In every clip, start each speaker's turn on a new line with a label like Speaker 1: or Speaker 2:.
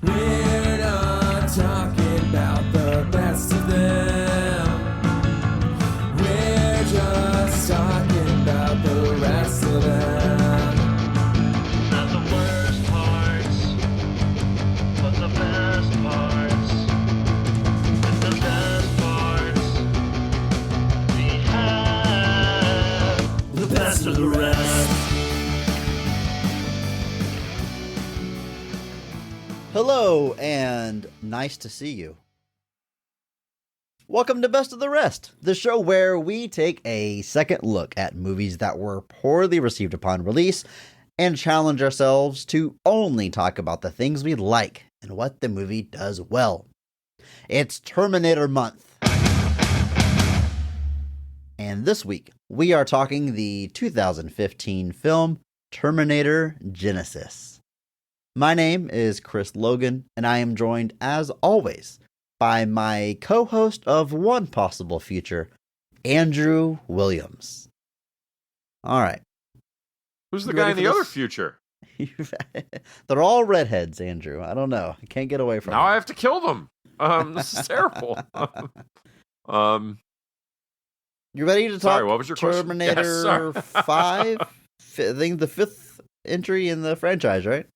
Speaker 1: We're not talking about the best of them. We're just talking about the rest of them.
Speaker 2: Not the worst parts, but the best parts. And the best parts we have. The best of the rest.
Speaker 3: Hello, and nice to see you. Welcome to Best of the Rest, the show where we take a second look at movies that were poorly received upon release and challenge ourselves to only talk about the things we like and what the movie does well. It's Terminator month. And this week, we are talking the 2015 film Terminator Genisys. My name is Chris Logan, and I am joined, as always, by my co-host of One Possible Future, Andrew Williams. All right.
Speaker 4: Who's the
Speaker 3: You
Speaker 4: guy
Speaker 3: ready
Speaker 4: in
Speaker 3: for
Speaker 4: the other
Speaker 3: this?
Speaker 4: future?
Speaker 3: They're all redheads, Andrew. I don't know. I can't get away from
Speaker 4: Now I
Speaker 3: it.
Speaker 4: have to kill them. This is terrible.
Speaker 3: You ready to talk
Speaker 4: Sorry, what was your question?
Speaker 3: Terminator
Speaker 4: Yes, sorry.
Speaker 3: 5? I think the fifth entry in the franchise, right?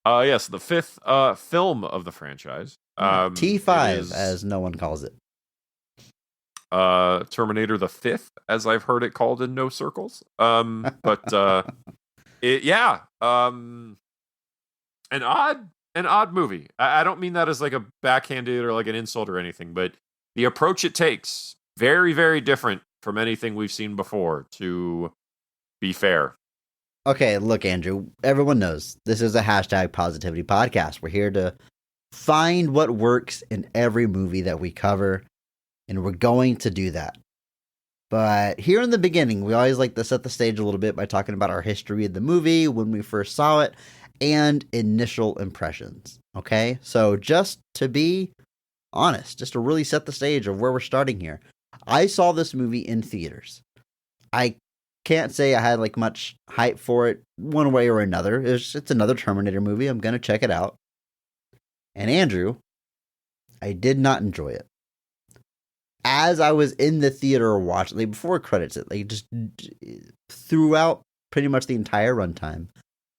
Speaker 4: Yes, the fifth film of the franchise.
Speaker 3: T5,
Speaker 4: it is,
Speaker 3: as no one calls it.
Speaker 4: Terminator the Fifth, as I've heard it called in no circles. An odd movie. I don't mean that as like a backhanded or like an insult or anything, but the approach it takes, very, very different from anything we've seen before, to be fair.
Speaker 3: Okay, look, Andrew, everyone knows this is a hashtag positivity podcast. We're here to find what works in every movie that we cover, and we're going to do that. But here in the beginning, we always like to set the stage a little bit by talking about our history of the movie, when we first saw it, and initial impressions. Okay, so just to be honest, just to really set the stage of where we're starting here, I saw this movie in theaters. I can't say I had like much hype for it one way or another. It's another Terminator movie. I'm going to check it out. And Andrew, I did not enjoy it. As I was in the theater watching, like before credits, just throughout pretty much the entire runtime,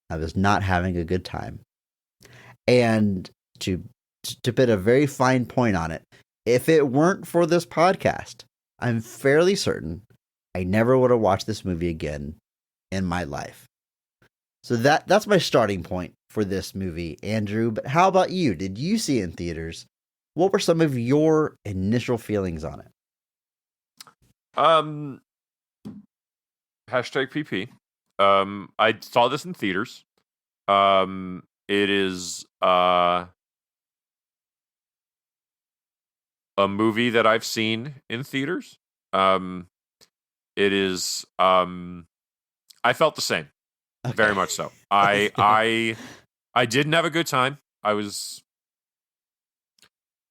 Speaker 3: I was not having a good time. And to put a very fine point on it, if it weren't for this podcast, I'm fairly certain I never would have watched this movie again in my life. So that's my starting point for this movie, Andrew. But how about you? Did you see it in theaters? What were some of your initial feelings on it?
Speaker 4: Hashtag PP. I saw this in theaters. It is a movie that I've seen in theaters. It is I felt the same.
Speaker 3: Okay.
Speaker 4: Very much so. I didn't have a good time. This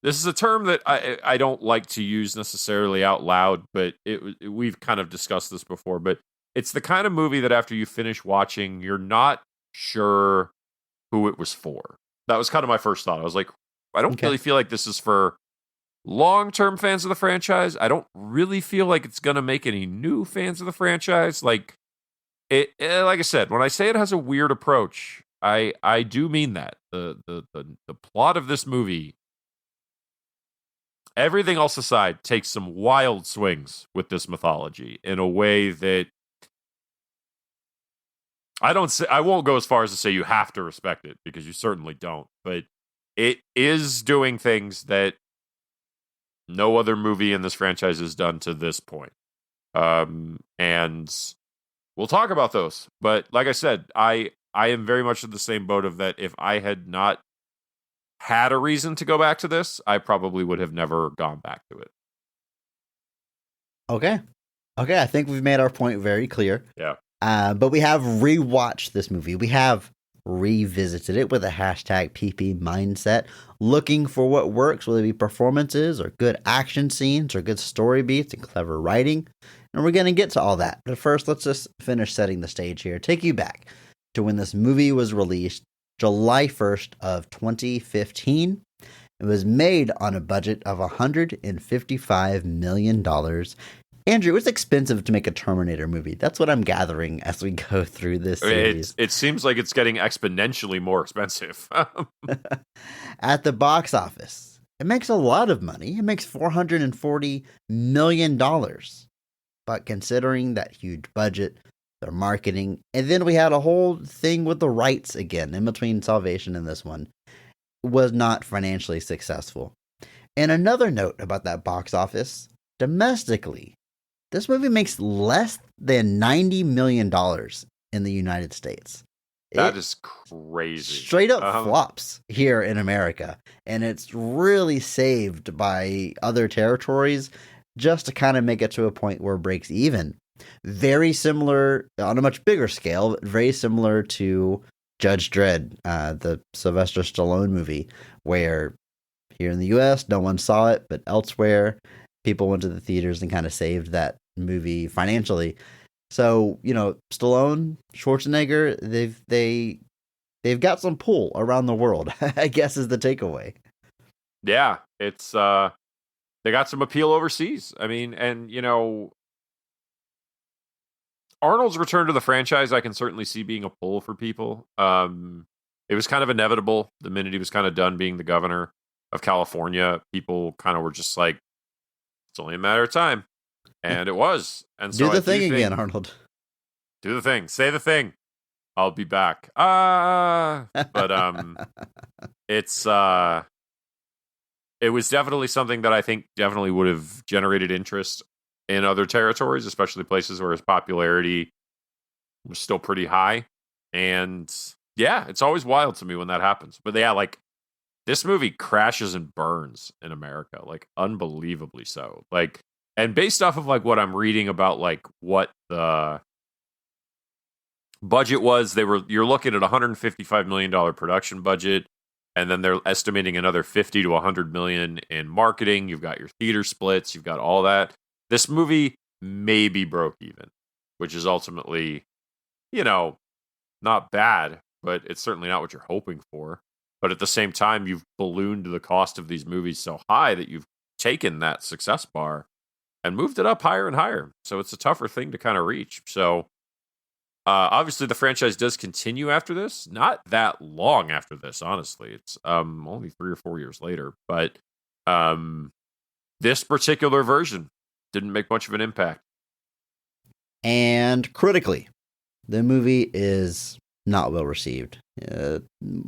Speaker 4: is a term that I don't like to use necessarily out loud, but we've kind of discussed this before, but it's the kind of movie that after you finish watching, you're not sure who it was for. That was kind of my first thought. I was like, I don't really feel like this is for long-term fans of the franchise. I don't really feel like it's going to make any new fans of the franchise. Like like I said, when I say it has a weird approach, I do mean that. The plot of this movie, everything else aside, takes some wild swings with this mythology in a way that I won't go as far as to say you have to respect it, because you certainly don't, but it is doing things that no other movie in this franchise has done to this point. And we'll talk about those. But like I said, I am very much in the same boat of that. If I had not had a reason to go back to this, I probably would have never gone back to it.
Speaker 3: Okay, I think we've made our point very clear.
Speaker 4: Yeah.
Speaker 3: But we have rewatched this movie. We have revisited it with a hashtag PP mindset, looking for what works, whether it be performances or good action scenes or good story beats and clever writing. And we're going to get to all that. But first, let's just finish setting the stage here. Take you back to when this movie was released, July 1st of 2015. It was made on a budget of $155 million. Andrew, it's expensive to make a Terminator movie. That's what I'm gathering as we go through this series.
Speaker 4: It seems like it's getting exponentially more expensive.
Speaker 3: At the box office, it makes a lot of money. It makes $440 million. But considering that huge budget, their marketing, and then we had a whole thing with the rights again in between Salvation and this one, was not financially successful. And another note about that box office, domestically, this movie makes less than $90 million in the United States.
Speaker 4: That is crazy.
Speaker 3: Straight up flops here in America. And it's really saved by other territories just to kind of make it to a point where it breaks even. Very similar, on a much bigger scale, but very similar to Judge Dredd, the Sylvester Stallone movie, where here in the U.S., no one saw it, but elsewhere, people went to the theaters and kind of saved that movie financially. So, Stallone, Schwarzenegger, they've got some pull around the world, I guess is the takeaway.
Speaker 4: Yeah, it's they got some appeal overseas. I mean, and Arnold's return to the franchise, I can certainly see being a pull for people. It was kind of inevitable the minute he was kind of done being the governor of California. People kind of were just like, it's only a matter of time. And it was. And so
Speaker 3: do the thing again, Arnold.
Speaker 4: Do the thing. Say the thing. I'll be back. But it's it was definitely something that I think definitely would have generated interest in other territories, especially places where his popularity was still pretty high. And yeah, it's always wild to me when that happens. But yeah, like this movie crashes and burns in America, like unbelievably so. Like, and based off of like what I'm reading about like what the budget was, you're looking at $155 million production budget, and then they're estimating another 50 to 100 million in marketing. You've got your theater splits, you've got all that. This movie maybe broke even, which is ultimately, not bad, but it's certainly not what you're hoping for. But at the same time, you've ballooned the cost of these movies so high that you've taken that success bar and moved it up higher and higher. So it's a tougher thing to kind of reach. So obviously the franchise does continue after this. Not that long after this, honestly. It's only 3 or 4 years later. But this particular version didn't make much of an impact.
Speaker 3: And critically, the movie is not well received.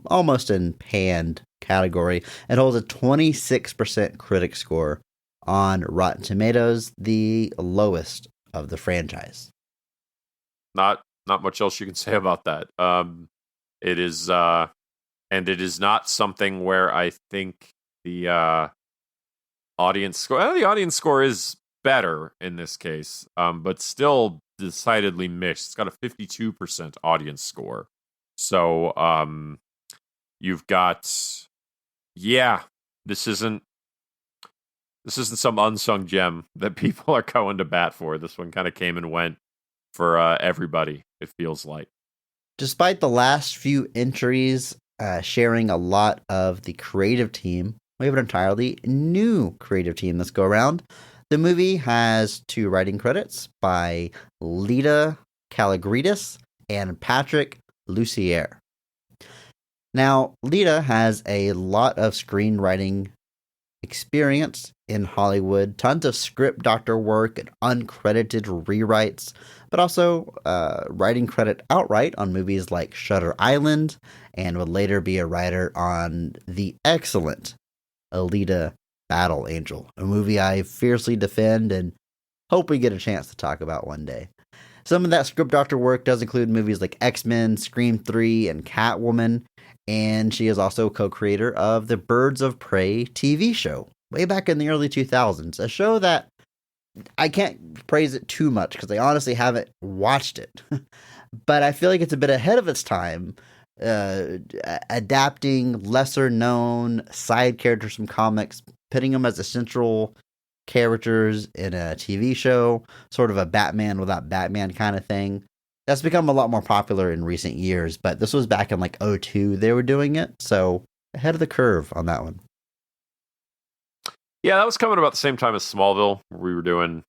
Speaker 3: Almost in panned category. It holds a 26% critic score on Rotten Tomatoes, the lowest of the franchise.
Speaker 4: Not much else you can say about that. It is, and it is not something where I think the audience score. The audience score is better in this case, but still decidedly mixed. It's got a 52% audience score. So you've got, this isn't some unsung gem that people are going to bat for. This one kind of came and went for everybody, it feels like.
Speaker 3: Despite the last few entries sharing a lot of the creative team, we have an entirely new creative team this go around. The movie has 2 writing credits by Lita Kalogridis and Patrick Lussier. Now, Lita has a lot of screenwriting experience in Hollywood, tons of script doctor work and uncredited rewrites, but also writing credit outright on movies like Shutter Island, and would later be a writer on the excellent Alita Battle Angel, a movie I fiercely defend and hope we get a chance to talk about one day. Some of that script doctor work does include movies like X-Men, Scream 3, and Catwoman, and she is also co-creator of the Birds of Prey TV show, way back in the early 2000s, a show that I can't praise it too much because I honestly haven't watched it, but I feel like it's a bit ahead of its time, adapting lesser-known side characters from comics, putting them as essential characters in a TV show, sort of a Batman without Batman kind of thing. That's become a lot more popular in recent years, but this was back in like '02 they were doing it, so ahead of the curve on that one.
Speaker 4: Yeah, that was coming about the same time as Smallville, where we were doing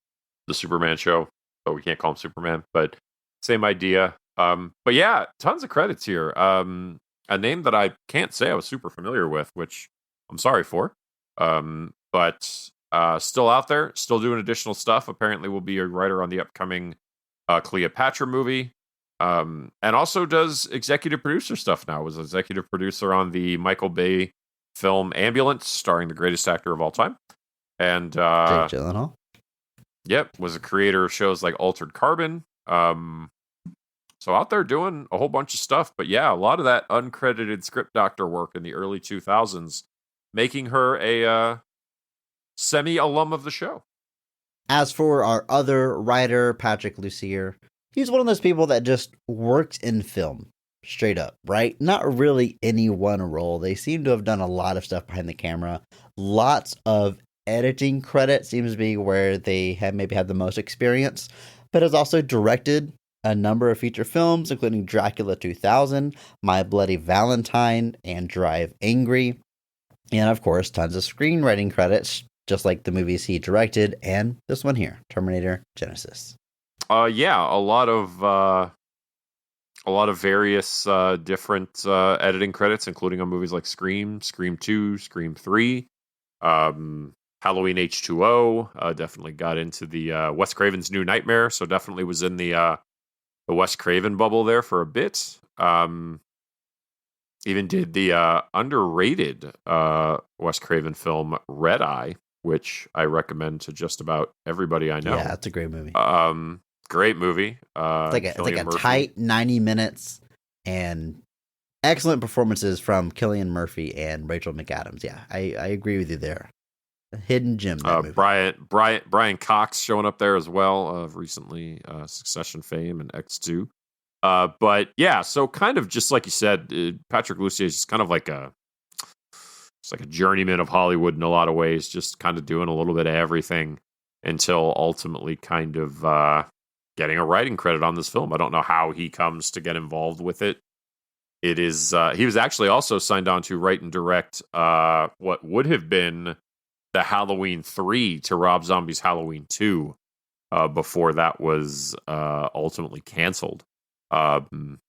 Speaker 4: the Superman show. Oh, we can't call him Superman, but same idea. But yeah, tons of credits here. A name that I can't say I was super familiar with, which I'm sorry for. But still out there, still doing additional stuff. Apparently will be a writer on the upcoming Cleopatra movie. And also does executive producer stuff now. Was executive producer on the Michael Bay film Ambulance, starring the greatest actor of all time. And
Speaker 3: Jake Gyllenhaal.
Speaker 4: Yep, was a creator of shows like Altered Carbon. So out there doing a whole bunch of stuff. But yeah, a lot of that uncredited script doctor work in the early 2000s, making her a semi-alum of the show.
Speaker 3: As for our other writer, Patrick Lussier, he's one of those people that just works in film, straight up, right? Not really any one role. They seem to have done a lot of stuff behind the camera. Lots of editing credit seems to be where they have maybe had the most experience, but has also directed a number of feature films, including Dracula 2000, My Bloody Valentine, and Drive Angry. And of course, tons of screenwriting credits, just like the movies he directed, and this one here, Terminator Genisys.
Speaker 4: Yeah, a lot of various different editing credits, including on movies like Scream, Scream 2, Scream 3, Halloween H2O. Definitely got into the Wes Craven's New Nightmare, so definitely was in the Wes Craven bubble there for a bit. Even did the underrated Wes Craven film Red Eye, which I recommend to just about everybody I know.
Speaker 3: Yeah, it's a great movie.
Speaker 4: Great movie.
Speaker 3: It's like a tight 90 minutes and excellent performances from Cillian Murphy and Rachel McAdams. Yeah, I agree with you there. A hidden gem. That movie.
Speaker 4: Brian Cox showing up there as well of recently Succession fame and X2. But yeah, so kind of just like you said, Patrick Lussier is just kind of like a journeyman of Hollywood in a lot of ways, just kind of doing a little bit of everything until ultimately kind of getting a writing credit on this film. I don't know how he comes to get involved with it. It is he was actually also signed on to write and direct what would have been the Halloween 3 to Rob Zombie's Halloween 2 before that was ultimately canceled. And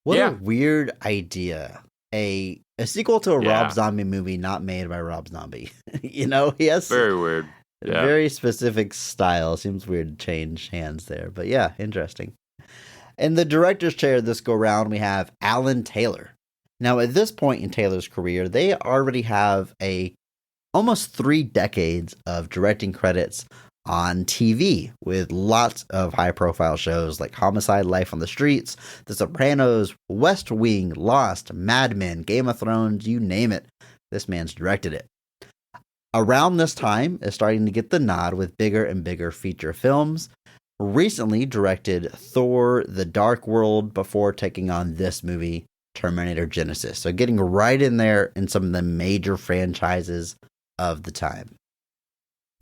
Speaker 3: what a weird idea. A sequel to a Rob Zombie movie not made by Rob Zombie. You know, he has
Speaker 4: very weird. Yeah.
Speaker 3: Very specific style. Seems weird to change hands there. But yeah, interesting. In the director's chair this go round, we have Alan Taylor. Now, at this point in Taylor's career, they already have almost 3 decades of directing credits on TV, with lots of high-profile shows like Homicide: Life on the Streets, The Sopranos, West Wing, Lost, Mad Men, Game of Thrones, you name it. This man's directed it. Around this time is starting to get the nod with bigger and bigger feature films. Recently directed Thor: The Dark World before taking on this movie, Terminator Genisys. So getting right in there in some of the major franchises of the time.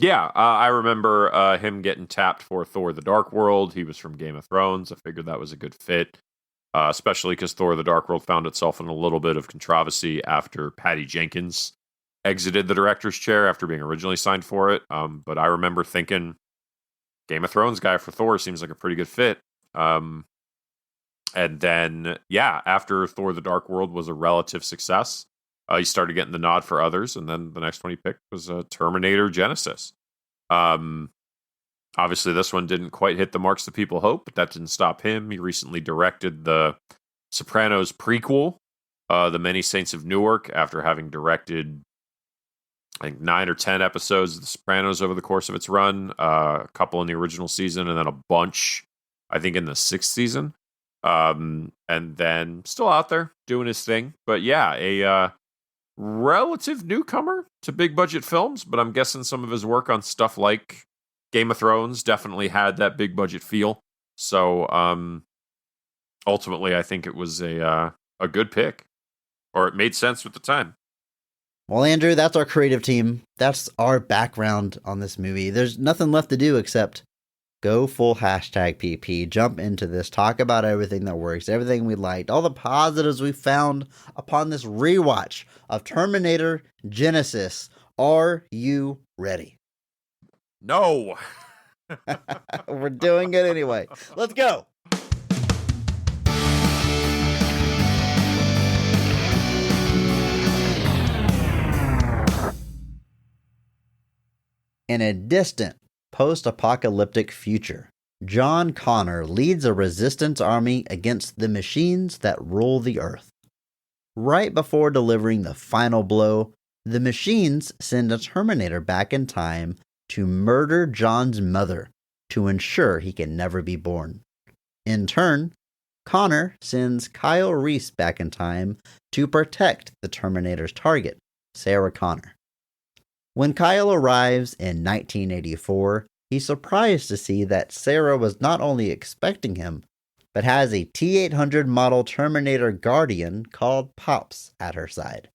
Speaker 4: Yeah, I remember him getting tapped for Thor: The Dark World. He was from Game of Thrones. I figured that was a good fit, especially because Thor: The Dark World found itself in a little bit of controversy after Patty Jenkins exited the director's chair after being originally signed for it. But I remember thinking, Game of Thrones guy for Thor seems like a pretty good fit. And then, yeah, after Thor: The Dark World was a relative success, he started getting the nod for others, and then the next one he picked was Terminator Genisys. Obviously, this one didn't quite hit the marks that people hoped, but that didn't stop him. He recently directed the Sopranos prequel, The Many Saints of Newark, after having directed, I think, 9 or 10 episodes of The Sopranos over the course of its run, a couple in the original season, and then a bunch, I think, in the 6th season. And then still out there doing his thing. But yeah, a relative newcomer to big budget films, but I'm guessing some of his work on stuff like Game of Thrones definitely had that big budget feel. So ultimately, I think it was a good pick, or it made sense with the time.
Speaker 3: Well, Andrew, that's our creative team. That's our background on this movie. There's nothing left to do except go full hashtag PP, jump into this, talk about everything that works, everything we liked, all the positives we found upon this rewatch of Terminator Genisys. Are you ready?
Speaker 4: No.
Speaker 3: We're doing it anyway. Let's go. In a distant, post-apocalyptic future, John Connor leads a resistance army against the machines that rule the Earth. Right before delivering the final blow, the machines send a Terminator back in time to murder John's mother to ensure he can never be born. In turn, Connor sends Kyle Reese back in time to protect the Terminator's target, Sarah Connor. When Kyle arrives in 1984, he's surprised to see that Sarah was not only expecting him, but has a T-800 model Terminator Guardian called Pops at her side.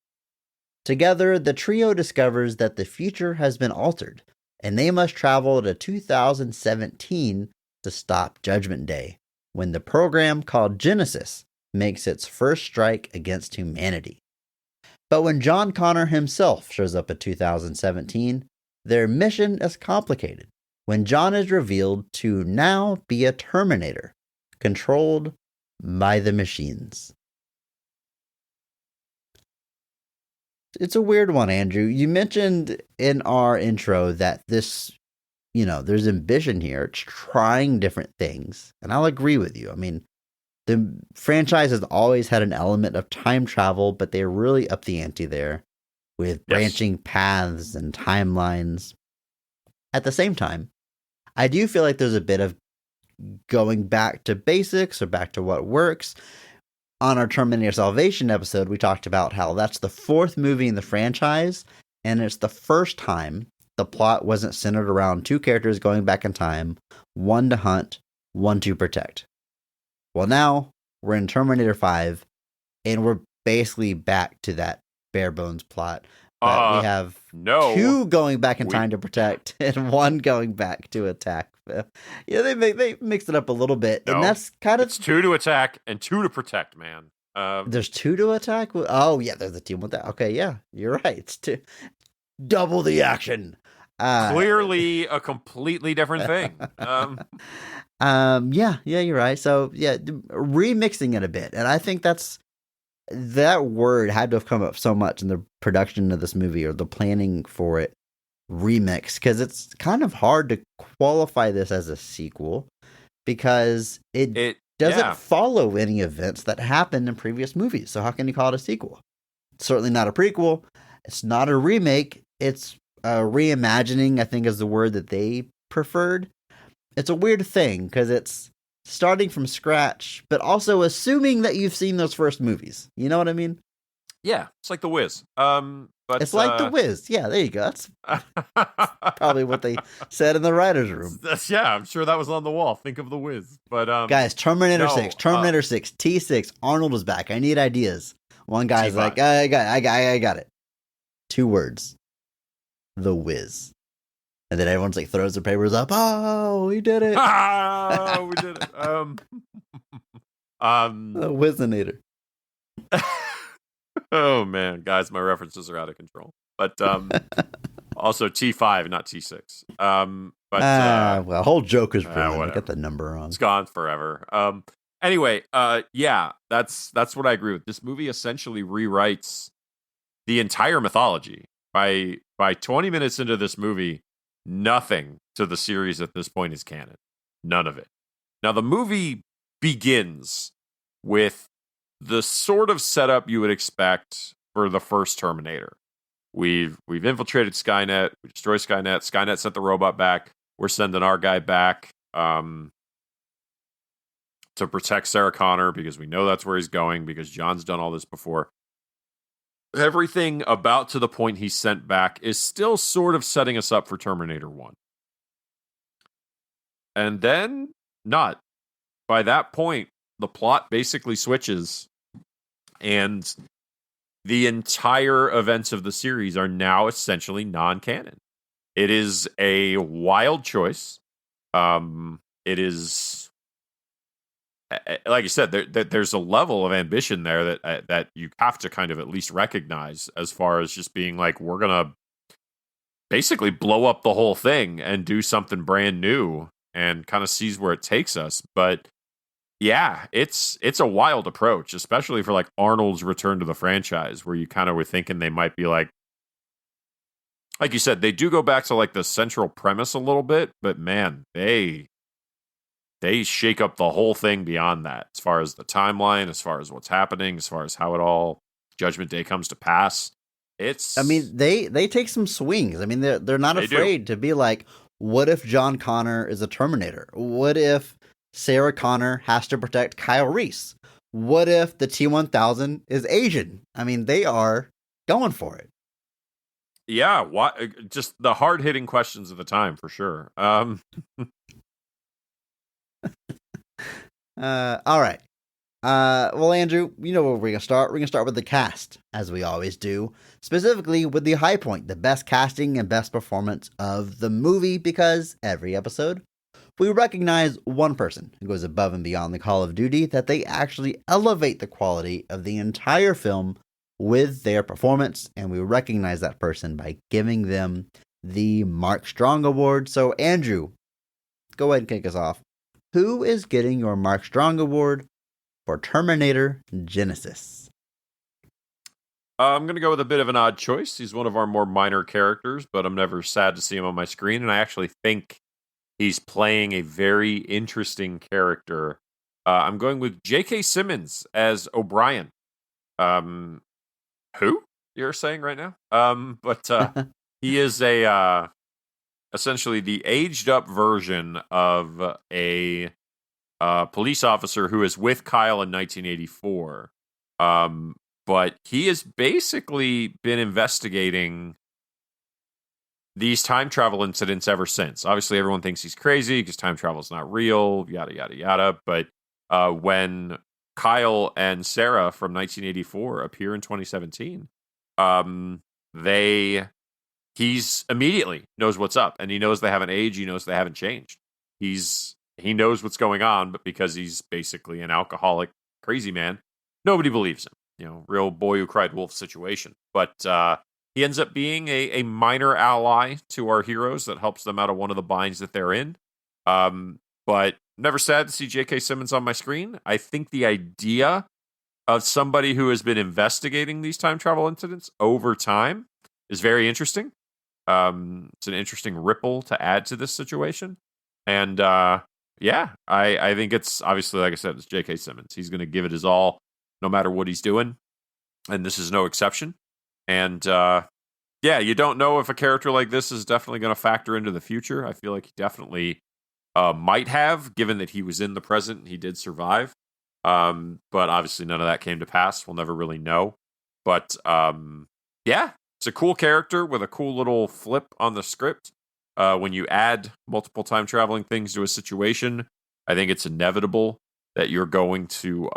Speaker 3: Together, the trio discovers that the future has been altered, and they must travel to 2017 to stop Judgment Day, when the program called Genisys makes its first strike against humanity. But when John Connor himself shows up in 2017, their mission is complicated when John is revealed to now be a Terminator, controlled by the machines. It's a weird one, Andrew. You mentioned in our intro that this, there's ambition here. It's trying different things. And I'll agree with you. I mean, the franchise has always had an element of time travel, but they really up the ante there with branching paths and timelines. At the same time, I do feel like there's a bit of going back to basics or back to what works. On our Terminator Salvation episode, we talked about how that's the fourth movie in the franchise, and it's the first time the plot wasn't centered around two characters going back in time, one to hunt, one to protect. Well, now we're in Terminator 5, and we're basically back to that bare bones plot. But we have two going back in time to protect and one going back to attack. Yeah, they mixed it up a little bit, and that's kind of...
Speaker 4: It's two to attack and two to protect, man.
Speaker 3: There's two to attack? Oh, yeah, there's a team with that. Okay, yeah, you're right. It's two. Double the action.
Speaker 4: Clearly a completely different thing.
Speaker 3: Yeah, you're right. So, yeah, remixing it a bit. And I think that word had to have come up so much in the production of this movie or the planning for it, remix, because it's kind of hard to qualify this as a sequel because it doesn't follow any events that happened in previous movies. So how can you call it a sequel? It's certainly not a prequel. It's not a remake. It's reimagining, I think is the word that they preferred. It's a weird thing because it's starting from scratch, but also assuming that you've seen those first movies. You know what I mean?
Speaker 4: Yeah, it's like The Wiz. But
Speaker 3: it's like The Wiz. Yeah, there you go. That's probably what they said in the writer's room.
Speaker 4: Yeah, I'm sure that was on the wall. Think of The Wiz. But
Speaker 3: guys, Terminator 6, T6, Arnold is back. I need ideas. One guy's T5. Like, I got it. 2 words. The Wiz. And then everyone's like throws their papers up. Oh, we did it.
Speaker 4: Oh, we did it.
Speaker 3: The Wizinator.
Speaker 4: Oh man, guys, my references are out of control. But also T5, not T6.
Speaker 3: Well, whole joke is ruined. I got the number wrong.
Speaker 4: It's gone forever. Anyway, yeah, that's what I agree with. This movie essentially rewrites the entire mythology. By 20 minutes into this movie, nothing to the series at this point is canon. None of it. Now, the movie begins with the sort of setup you would expect for the first Terminator. We've infiltrated Skynet. We destroyed Skynet. Skynet sent the robot back. We're sending our guy back to protect Sarah Connor because we know that's where he's going because John's done all this before. Everything about to the point he's sent back is still sort of setting us up for Terminator 1. And then, not. By that point, the plot basically switches, and the entire events of the series are now essentially non-canon. It is a wild choice. It is, like you said, there's a level of ambition there that you have to kind of at least recognize, as far as just being like, we're gonna basically blow up the whole thing and do something brand new and kind of sees where it takes us. But yeah, it's a wild approach, especially for like Arnold's return to the franchise, where you kind of were thinking they might be like you said, they do go back to like the central premise a little bit, but man, they shake up the whole thing beyond that, as far as the timeline, as far as what's happening, as far as how it all Judgment Day comes to pass. It's,
Speaker 3: I mean, they take some swings. I mean, they're not afraid to be like, what if John Connor is a Terminator? What if Sarah Connor has to protect Kyle Reese? What if the T-1000 is Asian? I mean, they are going for it.
Speaker 4: Yeah, just the hard-hitting questions of the time, for sure.
Speaker 3: All right. Well, Andrew, you know where we're going to start. We're going to start with the cast, as we always do. Specifically with the high point, the best casting and best performance of the movie, because every episode, we recognize one person who goes above and beyond the call of duty, that they actually elevate the quality of the entire film with their performance, and we recognize that person by giving them the Mark Strong Award. So, Andrew, go ahead and kick us off. Who is getting your Mark Strong Award for Terminator Genisys?
Speaker 4: I'm going to go with a bit of an odd choice. He's one of our more minor characters, but I'm never sad to see him on my screen, and I actually think he's playing a very interesting character. I'm going with J.K. Simmons as O'Brien. Who you're saying right now? But he is essentially the aged up version of a police officer who is with Kyle in 1984. But he has basically been investigating these time travel incidents ever since. Obviously, everyone thinks he's crazy because time travel is not real, yada, yada, yada. But when Kyle and Sarah from 1984 appear in 2017, he's immediately knows what's up, and he knows they haven't aged, he knows they haven't changed. He knows what's going on, but because he's basically an alcoholic crazy man, nobody believes him. You know, real boy who cried wolf situation. But he ends up being a minor ally to our heroes that helps them out of one of the binds that they're in. But never sad to see J.K. Simmons on my screen. I think the idea of somebody who has been investigating these time travel incidents over time is very interesting. It's an interesting ripple to add to this situation. And yeah, I think it's obviously, like I said, it's J.K. Simmons. He's going to give it his all no matter what he's doing. And this is no exception. And yeah, you don't know if a character like this is definitely going to factor into the future. I feel like he definitely might have, given that he was in the present and he did survive. But obviously none of that came to pass. We'll never really know. But yeah, it's a cool character with a cool little flip on the script. When you add multiple time traveling things to a situation, I think it's inevitable that you're going to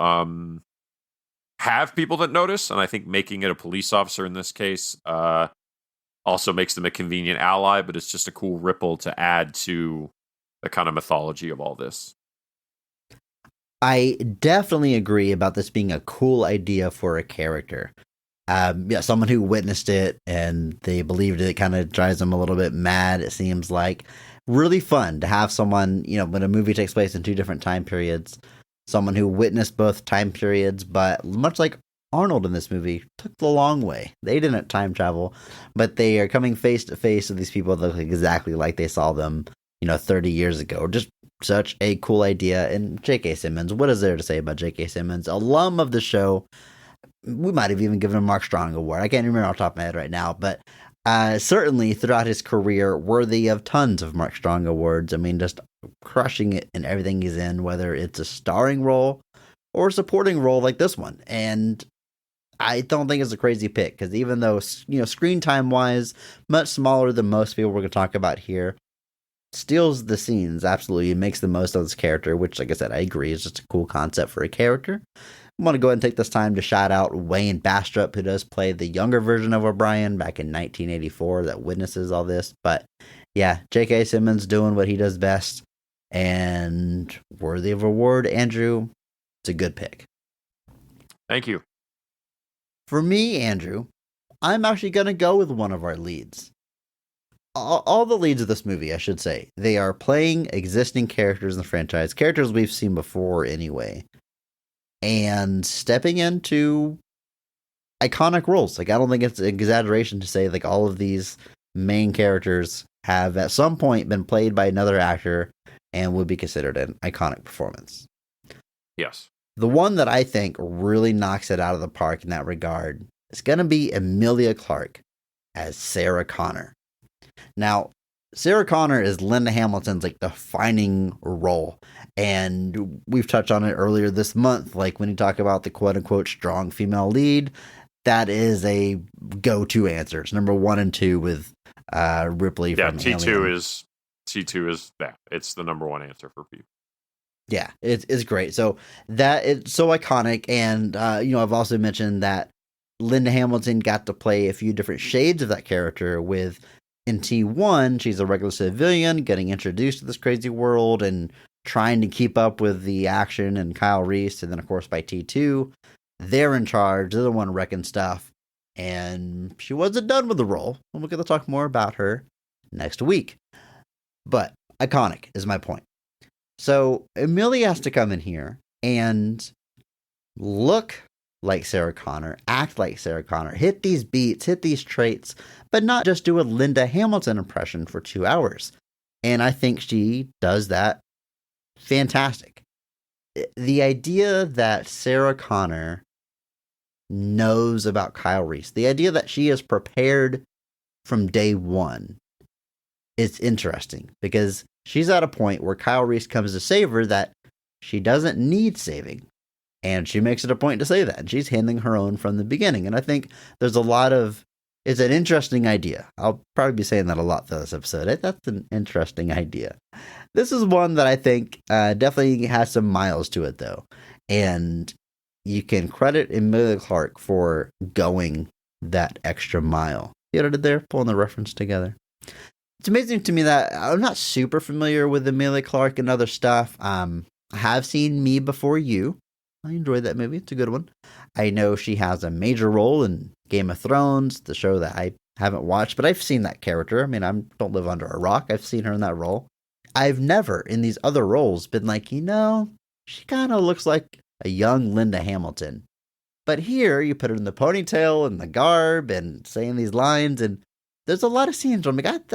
Speaker 4: have people that notice. And I think making it a police officer in this case also makes them a convenient ally, but it's just a cool ripple to add to the kind of mythology of all this.
Speaker 3: I definitely agree about this being a cool idea for a character. Yeah, someone who witnessed it and they believed it kind of drives them a little bit mad. It seems like really fun to have someone, you know, when a movie takes place in two different time periods, someone who witnessed both time periods, but much like Arnold in this movie, took the long way. They didn't time travel, but they are coming face to face with these people that look exactly like they saw them, 30 years ago. Just such a cool idea. And J.K. Simmons, what is there to say about J.K. Simmons? Alum of the show. We might have even given him a Mark Strong Award. I can't remember off the top of my head right now, but certainly throughout his career, worthy of tons of Mark Strong Awards. I mean, just crushing it in everything he's in, whether it's a starring role or a supporting role like this one. And I don't think it's a crazy pick, because even though, screen time wise, much smaller than most people we're going to talk about here, steals the scenes, absolutely, makes the most of this character, which, like I said, I agree, is just a cool concept for a character. I want to go ahead and take this time to shout out Wayne Bastrop, who does play the younger version of O'Brien back in 1984 that witnesses all this. But yeah, J.K. Simmons doing what he does best, and worthy of award. Andrew, it's a good pick.
Speaker 4: Thank you.
Speaker 3: For me, Andrew, I'm actually going to go with one of our leads. All the leads of this movie, I should say, they are playing existing characters in the franchise, characters we've seen before anyway, and stepping into iconic roles. Like, I don't think it's an exaggeration to say, like, all of these main characters have at some point been played by another actor and would be considered an iconic performance.
Speaker 4: Yes.
Speaker 3: The one that I think really knocks it out of the park in that regard is going to be Emilia Clarke as Sarah Connor. Now, Sarah Connor is Linda Hamilton's like defining role, and we've touched on it earlier this month. Like when you talk about the quote unquote strong female lead, that is a go-to answer. It's number 1 and 2 with Ripley.
Speaker 4: Yeah,
Speaker 3: from
Speaker 4: T2
Speaker 3: Alien.
Speaker 4: is that. It's the number 1 answer for people.
Speaker 3: Yeah, it's great. So that it's so iconic, and I've also mentioned that Linda Hamilton got to play a few different shades of that character. With in T1, she's a regular civilian getting introduced to this crazy world and trying to keep up with the action and Kyle Reese, and then of course by T2, they're in charge. They're the one wrecking stuff, and she wasn't done with the role. And we're going to talk more about her next week. But iconic is my point. So Emilia has to come in here and look like Sarah Connor, act like Sarah Connor, hit these beats, hit these traits, but not just do a Linda Hamilton impression for 2 hours. And I think she does that fantastic. The idea that Sarah Connor knows about Kyle Reese, the idea that she is prepared from day one, is interesting because she's at a point where Kyle Reese comes to save her that she doesn't need saving. And she makes it a point to say that. And she's handling her own from the beginning. And I think there's it's an interesting idea. I'll probably be saying that a lot through this episode. That's an interesting idea. This is one that I think definitely has some miles to it, though. And you can credit Emilia Clarke for going that extra mile. See what I did there? Pulling the reference together. It's amazing to me that I'm not super familiar with Emilia Clarke and other stuff. I have seen Me Before You. I enjoyed that movie. It's a good one. I know she has a major role in Game of Thrones, the show that I haven't watched, but I've seen that character. I mean, I don't live under a rock. I've seen her in that role. I've never, in these other roles, been like, she kind of looks like a young Linda Hamilton. But here, you put her in the ponytail and the garb and saying these lines, and there's a lot of scenes where I'm like,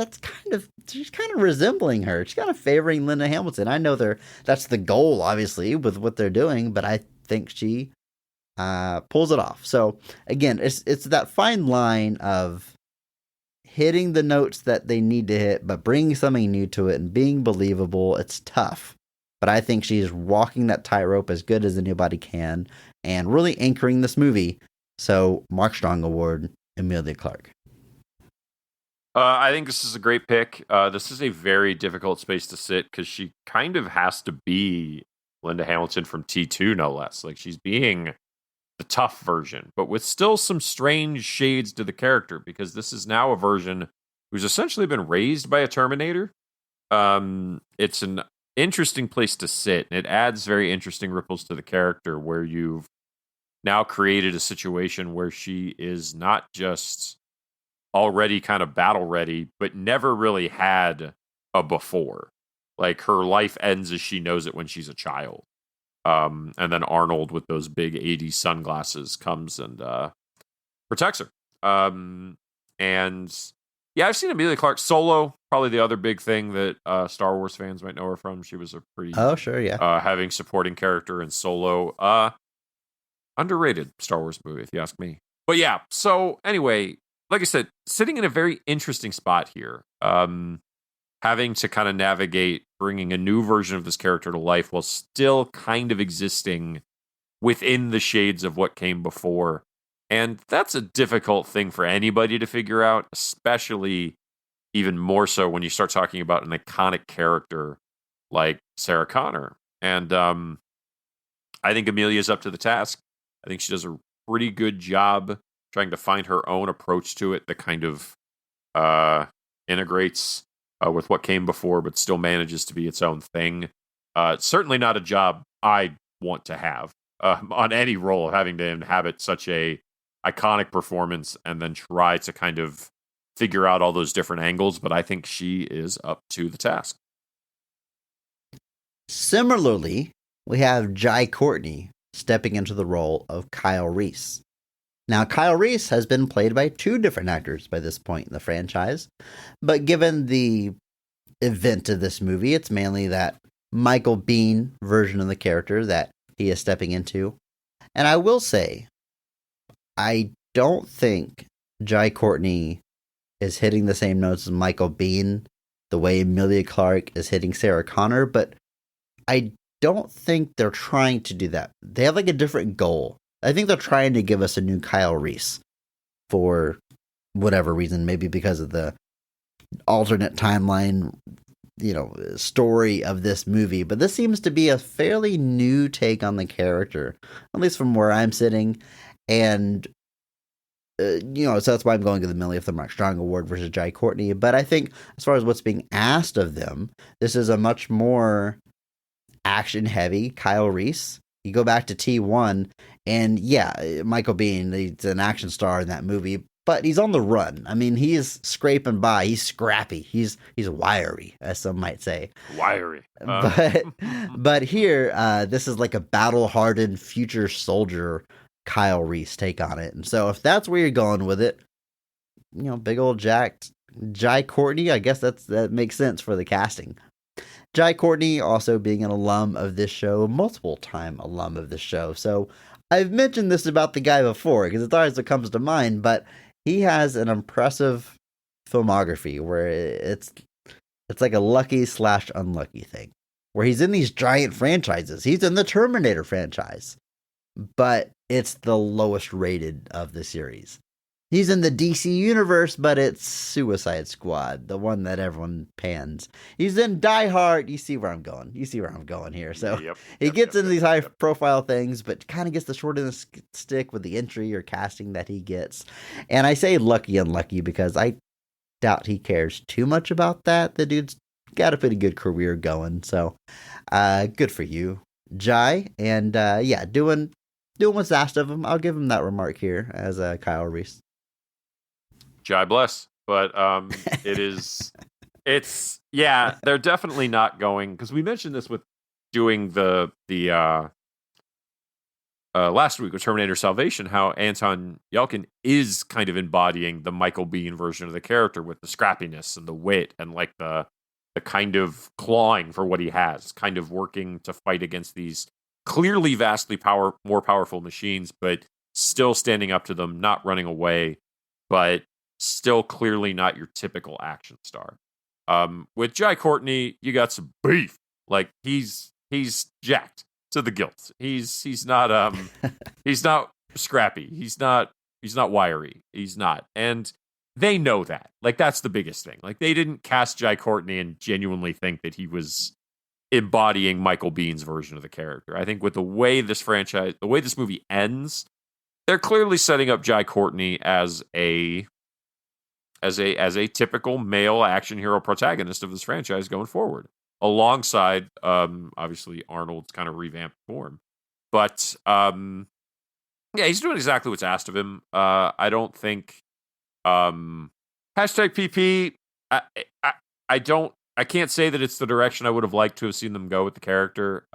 Speaker 3: she's kind of resembling her. She's kind of favoring Linda Hamilton. I know that's the goal, obviously, with what they're doing, but I think she pulls it off. So again, it's that fine line of hitting the notes that they need to hit, but bringing something new to it and being believable. It's tough, but I think she's walking that tightrope as good as anybody can and really anchoring this movie. So Mark Strong Award, Emilia Clarke.
Speaker 4: I think this is a great pick. This is a very difficult space to sit because she kind of has to be Linda Hamilton from T2, no less. Like, she's being the tough version, but with still some strange shades to the character, because this is now a version who's essentially been raised by a Terminator. It's an interesting place to sit, and it adds very interesting ripples to the character, where you've now created a situation where she is not just already kind of battle ready, but never really had a before. Like, her life ends as she knows it when she's a child. And then Arnold with those big 80s sunglasses comes and protects her. And yeah, I've seen Emilia Clarke Solo, probably the other big thing that Star Wars fans might know her from. She was a pretty having supporting character in Solo. Underrated Star Wars movie, if you ask me. But yeah, so anyway, like I said, sitting in a very interesting spot here. Having to kind of navigate bringing a new version of this character to life while still kind of existing within the shades of what came before. And that's a difficult thing for anybody to figure out, especially even more so when you start talking about an iconic character like Sarah Connor. And I think Emilia's up to the task. I think she does a pretty good job trying to find her own approach to it that kind of integrates with what came before, but still manages to be its own thing. Certainly not a job I want to have on any role, having to inhabit such a iconic performance and then try to kind of figure out all those different angles. But I think she is up to the task.
Speaker 3: Similarly, we have Jai Courtney stepping into the role of Kyle Reese. Now, Kyle Reese has been played by 2 different actors by this point in the franchise, but given the event of this movie, it's mainly that Michael Biehn version of the character that he is stepping into. And I will say, I don't think Jai Courtney is hitting the same notes as Michael Biehn, the way Emilia Clarke is hitting Sarah Connor, but I don't think they're trying to do that. They have like a different goal. I think they're trying to give us a new Kyle Reese for whatever reason, maybe because of the alternate timeline, story of this movie. But this seems to be a fairly new take on the character, at least from where I'm sitting. And, so that's why I'm going to the Millie of the Mark Strong Award versus Jai Courtney. But I think as far as what's being asked of them, this is a much more action-heavy Kyle Reese. You go back to T1, and yeah, Michael Biehn, he's an action star in that movie, but he's on the run. I mean, he is scraping by. He's scrappy. He's wiry, as some might say.
Speaker 4: Wiry.
Speaker 3: But here, this is like a battle-hardened future soldier Kyle Reese take on it. And so if that's where you're going with it, big old jacked Jai Courtney, I guess that makes sense for the casting. Jai Courtney also being an alum of this show, multiple-time alum of this show. So I've mentioned this about the guy before because it's always what comes to mind, but he has an impressive filmography where it's like a lucky/unlucky thing, where he's in these giant franchises. He's in the Terminator franchise, but it's the lowest rated of the series. He's in the DC universe, but it's Suicide Squad, the one that everyone pans. He's in Die Hard. You see where I'm going. Here. So he gets into these high-profile things, but kind of gets the short end of the stick with the entry or casting that he gets. And I say lucky, unlucky because I doubt he cares too much about that. The dude's got a pretty good career going. So good for you, Jai. And doing what's asked of him. I'll give him that remark here as Kyle Reese.
Speaker 4: Jai bless. But they're definitely not going, because we mentioned this with doing the last week with Terminator Salvation, how Anton Yelchin is kind of embodying the Michael Biehn version of the character with the scrappiness and the wit and like the kind of clawing for what he has, kind of working to fight against these clearly vastly more powerful machines, but still standing up to them, not running away, but still clearly not your typical action star. With Jai Courtney, you got some beef. Like he's jacked to the gilt. He's not he's not scrappy. He's not wiry. He's not. And they know that. Like that's the biggest thing. Like they didn't cast Jai Courtney and genuinely think that he was embodying Michael Bihn's version of the character. I think with the way this movie ends, they're clearly setting up Jai Courtney as a typical male action hero protagonist of this franchise going forward, alongside obviously Arnold's kind of revamped form. But he's doing exactly what's asked of him. I don't think #PP. I can't say that it's the direction I would have liked to have seen them go with the character.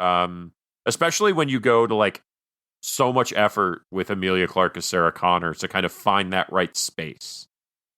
Speaker 4: Especially when you go to like so much effort with Emilia Clarke as Sarah Connor to kind of find that right space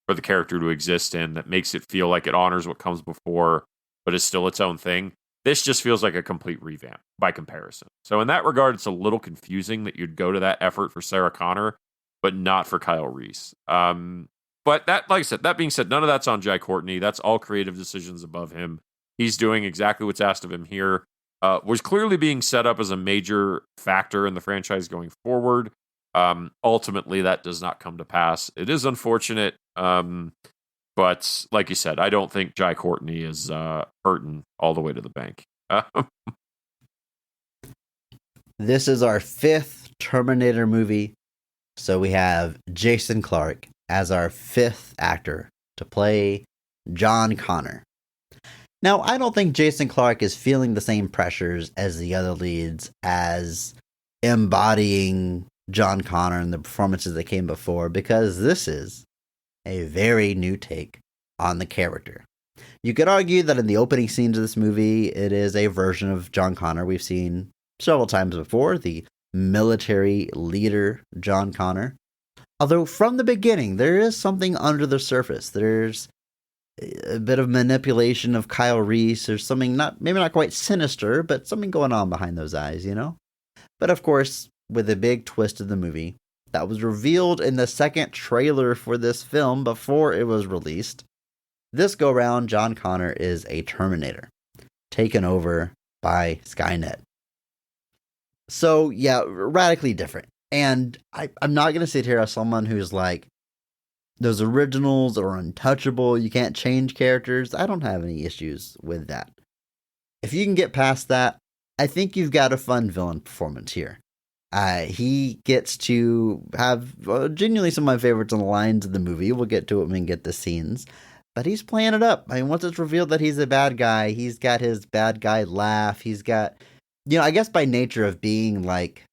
Speaker 4: for the character to exist in that makes it feel like it honors what comes before, but is still its own thing. This just feels like a complete revamp by comparison. So in that regard, it's a little confusing that you'd go to that effort for Sarah Connor, but not for Kyle Reese. But that, like I said, that being said, none of that's on Jai Courtney. That's all creative decisions above him. He's doing exactly what's asked of him here. Was clearly being set up as a major factor in the franchise going forward. Ultimately, that does not come to pass. It is unfortunate. But like you said, I don't think Jai Courtney is hurting all the way to the bank.
Speaker 3: This is our 5th Terminator movie. So we have Jason Clarke as our 5th actor to play John Connor. Now, I don't think Jason Clarke is feeling the same pressures as the other leads as embodying John Connor and the performances that came before, because this is a very new take on the character. You could argue that in the opening scenes of this movie, it is a version of John Connor we've seen several times before, the military leader John Connor. Although from the beginning, there is something under the surface. There's a bit of manipulation of Kyle Reese. There's something maybe not quite sinister, but something going on behind those eyes, you know? But of course, with a big twist of the movie that was revealed in the second trailer for this film before it was released, this go round, John Connor is a Terminator, taken over by Skynet. So yeah, radically different. And I'm not going to sit here as someone who's like, those originals are untouchable, you can't change characters. I don't have any issues with that. If you can get past that, I think you've got a fun villain performance here. He gets to have genuinely some of my favorites on the lines of the movie. We'll get to it when we get the scenes. But he's playing it up. I mean, once it's revealed that he's a bad guy, he's got his bad guy laugh. He's got, I guess by nature of being like,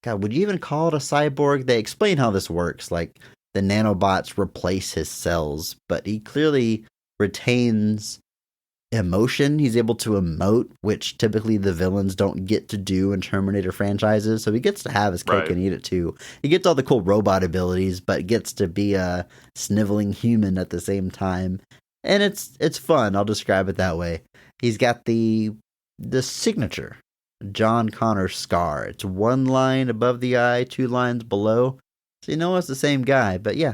Speaker 3: God, would you even call it a cyborg? They explain how this works. Like, the nanobots replace his cells, but he clearly retains emotion. He's able to emote, which typically the villains don't get to do in Terminator franchises. So he gets to have his cake and eat it too. He gets all the cool robot abilities, but gets to be a sniveling human at the same time. And it's fun. I'll describe it that way. He's got the signature John Connor scar. It's one line above the eye, two lines below. So you know it's the same guy. But yeah,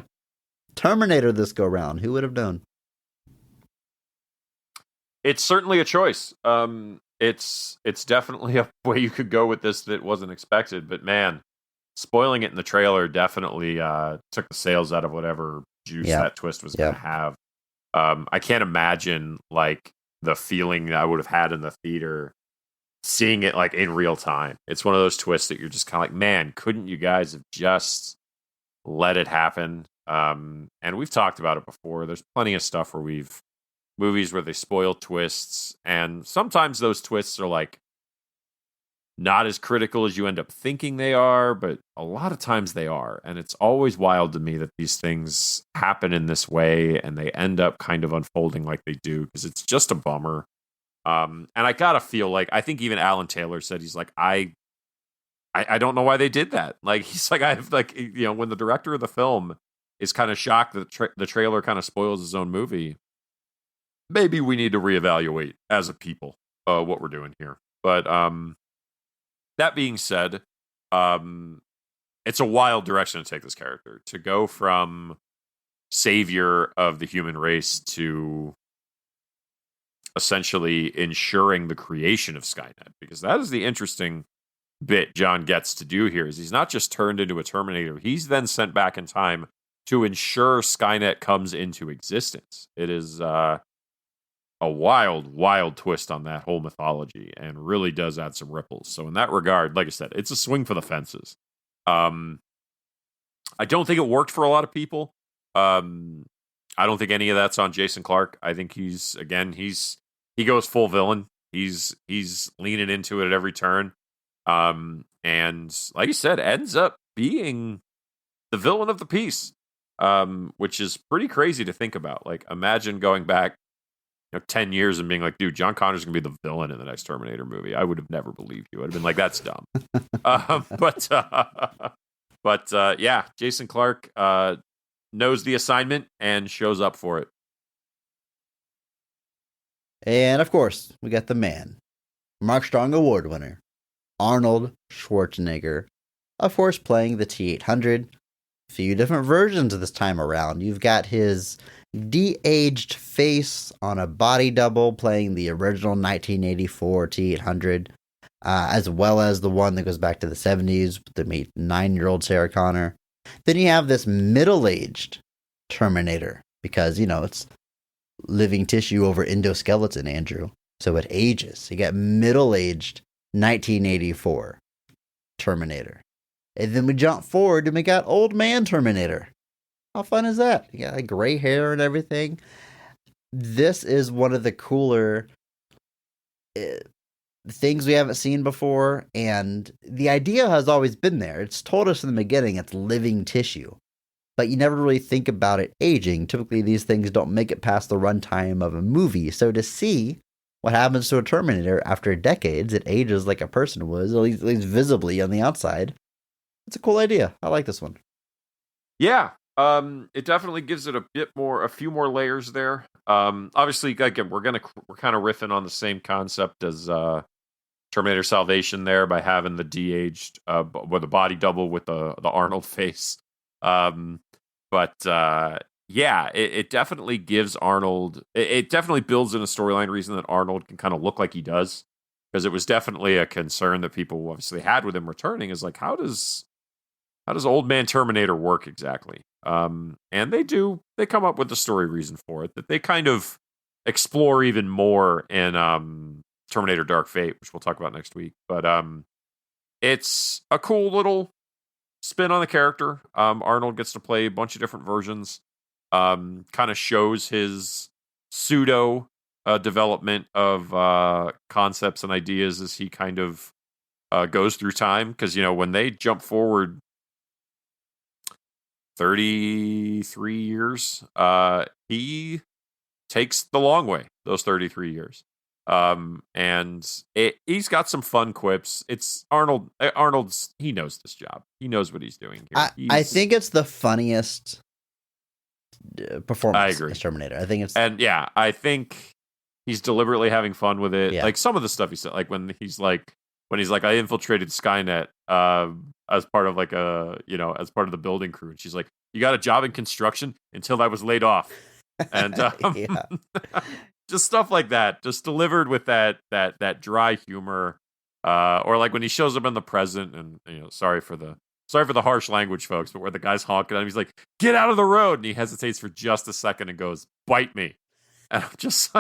Speaker 3: Terminator this go round. Who would have known?
Speaker 4: It's certainly a choice. It's definitely a way you could go with this that wasn't expected. But man, spoiling it in the trailer definitely took the sales out of whatever juice that twist was going to have. I can't imagine like the feeling I would have had in the theater seeing it like in real time. It's one of those twists that you're just kind of like, man, couldn't you guys have just let it happen? And we've talked about it before. There's plenty of stuff where movies where they spoil twists, and sometimes those twists are like not as critical as you end up thinking they are, but a lot of times they are. And it's always wild to me that these things happen in this way and they end up kind of unfolding like they do, because it's just a bummer. And I gotta feel like, I think even Alan Taylor said, he's like, I don't know why they did that. Like, he's like, I have like, when the director of the film is kind of shocked that the trailer kind of spoils his own movie, maybe we need to reevaluate as a people what we're doing here. But that being said, it's a wild direction to take this character, to go from savior of the human race to essentially ensuring the creation of Skynet, because that is the interesting bit John gets to do here. Is he's not just turned into a Terminator, he's then sent back in time to ensure Skynet comes into existence. It is a wild twist on that whole mythology, and really does add some ripples. So in that regard, like I said, it's a swing for the fences. I don't think it worked for a lot of people. I don't think any of that's on Jason Clarke. I think he goes full villain. He's leaning into it at every turn. And like you said, ends up being the villain of the piece, which is pretty crazy to think about. Like, imagine going back 10 years and being like, dude, John Connor's gonna be the villain in the next Terminator movie. I would have never believed you. I'd have been like, that's dumb. But yeah, Jason Clarke knows the assignment and shows up for it.
Speaker 3: And of course, we got the man, Mark Strong Award winner, Arnold Schwarzenegger, of course, playing the T-800. A few different versions of this time around. You've got his de-aged face on a body double playing the original 1984 T-800, as well as the one that goes back to the 70s with the 9-year-old Sarah Connor. Then you have this middle-aged Terminator, because, it's living tissue over endoskeleton, Andrew. So it ages. You got middle-aged 1984 Terminator. And then we jump forward and we got old man Terminator. How fun is that? You got like gray hair and everything. this is one of the cooler things we haven't seen before, and the idea has always been there. It's told us in the beginning it's living tissue, but you never really think about it aging. Typically, these things don't make it past the runtime of a movie, so to see what happens to a Terminator after decades, it ages like a person was, at least visibly on the outside. It's a cool idea. I like this one.
Speaker 4: Yeah. It definitely gives it a few more layers there. Obviously, again, we're kind of riffing on the same concept as Terminator Salvation there by having the de-aged, with the body double with the Arnold face. Yeah, it definitely gives Arnold. It definitely builds in a storyline reason that Arnold can kind of look like he does, because it was definitely a concern that people obviously had with him returning. Is like, how does old man Terminator work exactly? And they come up with the story reason for it that they kind of explore even more in Terminator Dark Fate, which we'll talk about next week. But it's a cool little spin on the character. Arnold gets to play a bunch of different versions. Kind of shows his pseudo development of concepts and ideas as he kind of goes through time. Because, when they jump forward 33 years, he takes the long way, those 33 years. And he's got some fun quips. It's Arnold. He knows this job. He knows what he's doing here.
Speaker 3: I think it's the funniest performance.
Speaker 4: I agree.
Speaker 3: As Terminator. I think it's,
Speaker 4: and yeah, I think he's deliberately having fun with it.
Speaker 3: Yeah.
Speaker 4: Like some of the stuff he said, like when he's like, I infiltrated Skynet as part of as part of the building crew, and she's like, you got a job in construction until I was laid off, and just stuff like that, just delivered with that dry humor, or like when he shows up in the present, and sorry for the harsh language, folks, but where the guy's honking at him, he's like, get out of the road, and he hesitates for just a second and goes, bite me, and I'm just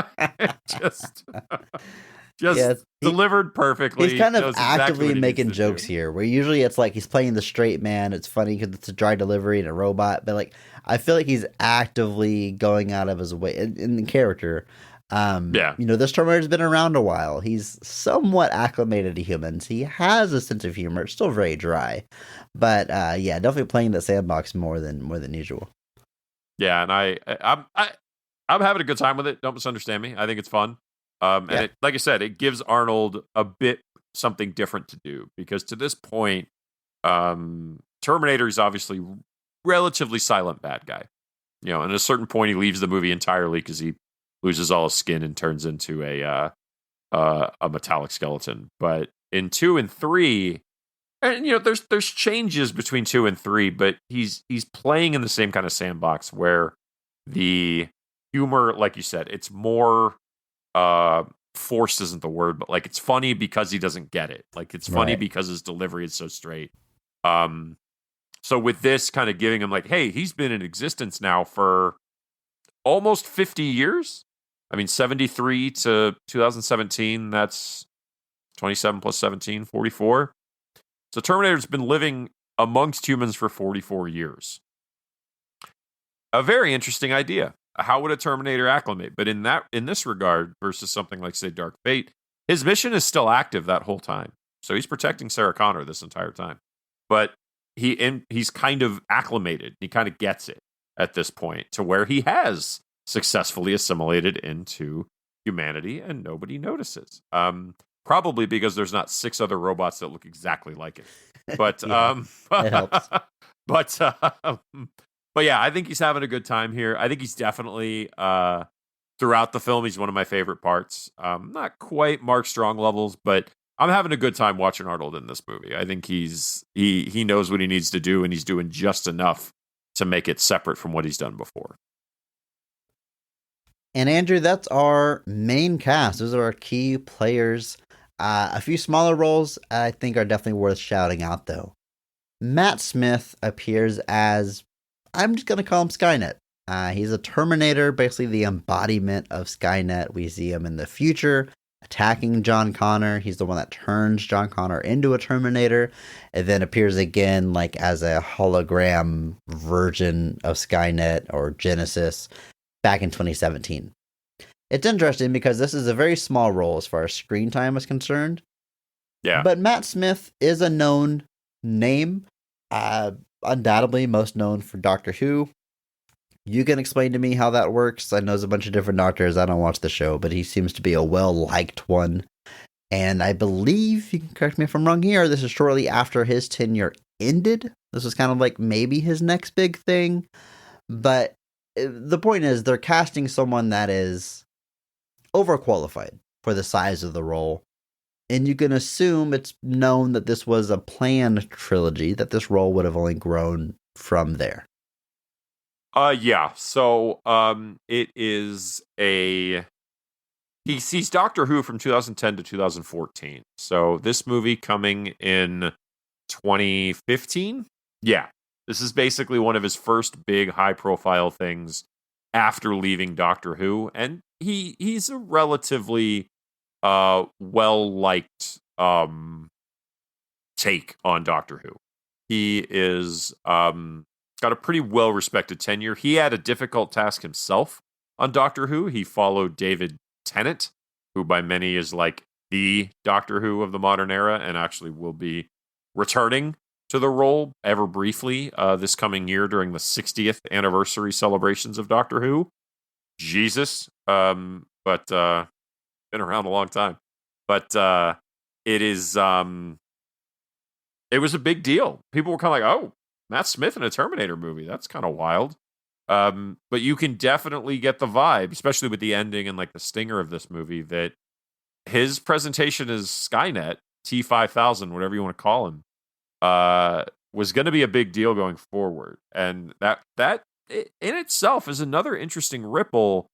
Speaker 4: delivered perfectly.
Speaker 3: He's kind of
Speaker 4: knows exactly
Speaker 3: actively
Speaker 4: what he
Speaker 3: making
Speaker 4: needs to
Speaker 3: jokes
Speaker 4: do.
Speaker 3: here, where usually it's like he's playing the straight man. It's funny because it's a dry delivery and a robot, but like I feel like he's actively going out of his way in the character. This Terminator's been around a while. He's somewhat acclimated to humans. He has a sense of humor. It's still very dry, but definitely playing the sandbox more than usual.
Speaker 4: Yeah, and I'm having a good time with it. Don't misunderstand me. I think it's fun. And it, like I said, it gives Arnold a bit something different to do, because to this point, Terminator is obviously relatively silent bad guy. And at a certain point, he leaves the movie entirely because he loses all his skin and turns into a metallic skeleton. But in 2 and 3, and there's changes between 2 and 3, but he's playing in the same kind of sandbox where the humor, like you said, it's more forced isn't the word, but like it's funny because he doesn't get it. Like it's funny because his delivery is so straight. So with this kind of giving him like, hey, he's been in existence now for almost 50 years. I mean, 73 to 2017, that's 27 plus 17, 44. So Terminator's been living amongst humans for 44 years. A very interesting idea. How would a Terminator acclimate? But in this regard, versus something like, say, Dark Fate, his mission is still active that whole time. So he's protecting Sarah Connor this entire time. But he's kind of acclimated. He kind of gets it at this point to where he has successfully assimilated into humanity and nobody notices. Probably because there's not 6 other robots that look exactly like it. But
Speaker 3: it helps.
Speaker 4: But yeah, I think he's having a good time here. I think he's definitely throughout the film, he's one of my favorite parts. Not quite Mark Strong levels, but I'm having a good time watching Arnold in this movie. I think he knows what he needs to do, and he's doing just enough to make it separate from what he's done before.
Speaker 3: And Andrew, that's our main cast. Those are our key players. A few smaller roles I think are definitely worth shouting out, though. Matt Smith appears as, I'm just going to call him Skynet. He's a Terminator, basically the embodiment of Skynet. We see him in the future attacking John Connor. He's the one that turns John Connor into a Terminator, and then appears again like as a hologram version of Skynet or Genisys back in 2017. It's interesting because this is a very small role as far as screen time is concerned.
Speaker 4: Yeah.
Speaker 3: But Matt Smith is a known name, undoubtedly most known for Doctor Who. You can explain to me how that works. I know there's a bunch of different doctors. I don't watch the show, but he seems to be a well-liked one. And I believe, you can correct me if I'm wrong here, this is shortly after his tenure ended. This was kind of like maybe his next big thing. But the point is, they're casting someone that is overqualified for the size of the role. And you can assume it's known that this was a planned trilogy, that this role would have only grown from there.
Speaker 4: Yeah. So, it is he's Doctor Who from 2010 to 2014. So this movie coming in 2015. Yeah. This is basically one of his first big high profile things after leaving Doctor Who. And he's a relatively, well-liked, take on Doctor Who. He is, got a pretty well-respected tenure. He had a difficult task himself on Doctor Who. He followed David Tennant, who by many is like the Doctor Who of the modern era, and actually will be returning to the role ever briefly this coming year during the 60th anniversary celebrations of Doctor Who. Jesus. But been around a long time. But it is it was a big deal. People were kind of like, oh, Matt Smith in a Terminator movie. That's kind of wild. But you can definitely get the vibe, especially with the ending and like the stinger of this movie, that his presentation as Skynet, T-5000, whatever you want to call him, was going to be a big deal going forward. And that in itself is another interesting ripple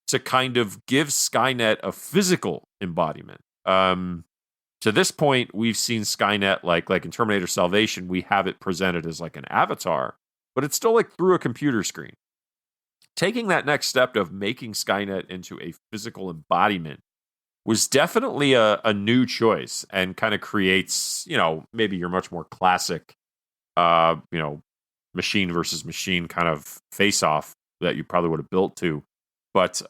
Speaker 4: to kind of give Skynet a physical embodiment. To this point, we've seen Skynet like in Terminator Salvation, we have it presented as like an avatar, but it's still like through a computer screen. Taking that next step of making Skynet into a physical embodiment was definitely a new choice, and kind of creates, maybe your much more classic, machine versus machine kind of face-off that you probably would have built to. But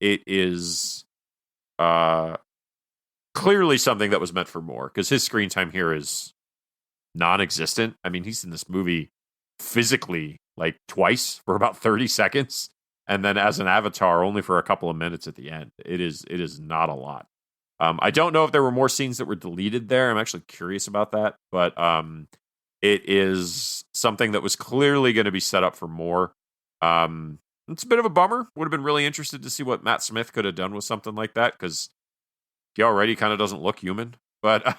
Speaker 4: it is clearly something that was meant for more, because his screen time here is non-existent. I mean, he's in this movie physically like twice for about 30 seconds, and then as an avatar only for a couple of minutes at the end. It is not a lot. I don't know if there were more scenes that were deleted there. I'm actually curious about that, but it is something that was clearly going to be set up for more. It's a bit of a bummer. Would have been really interested to see what Matt Smith could have done with something like that, because he already kind of doesn't look human. But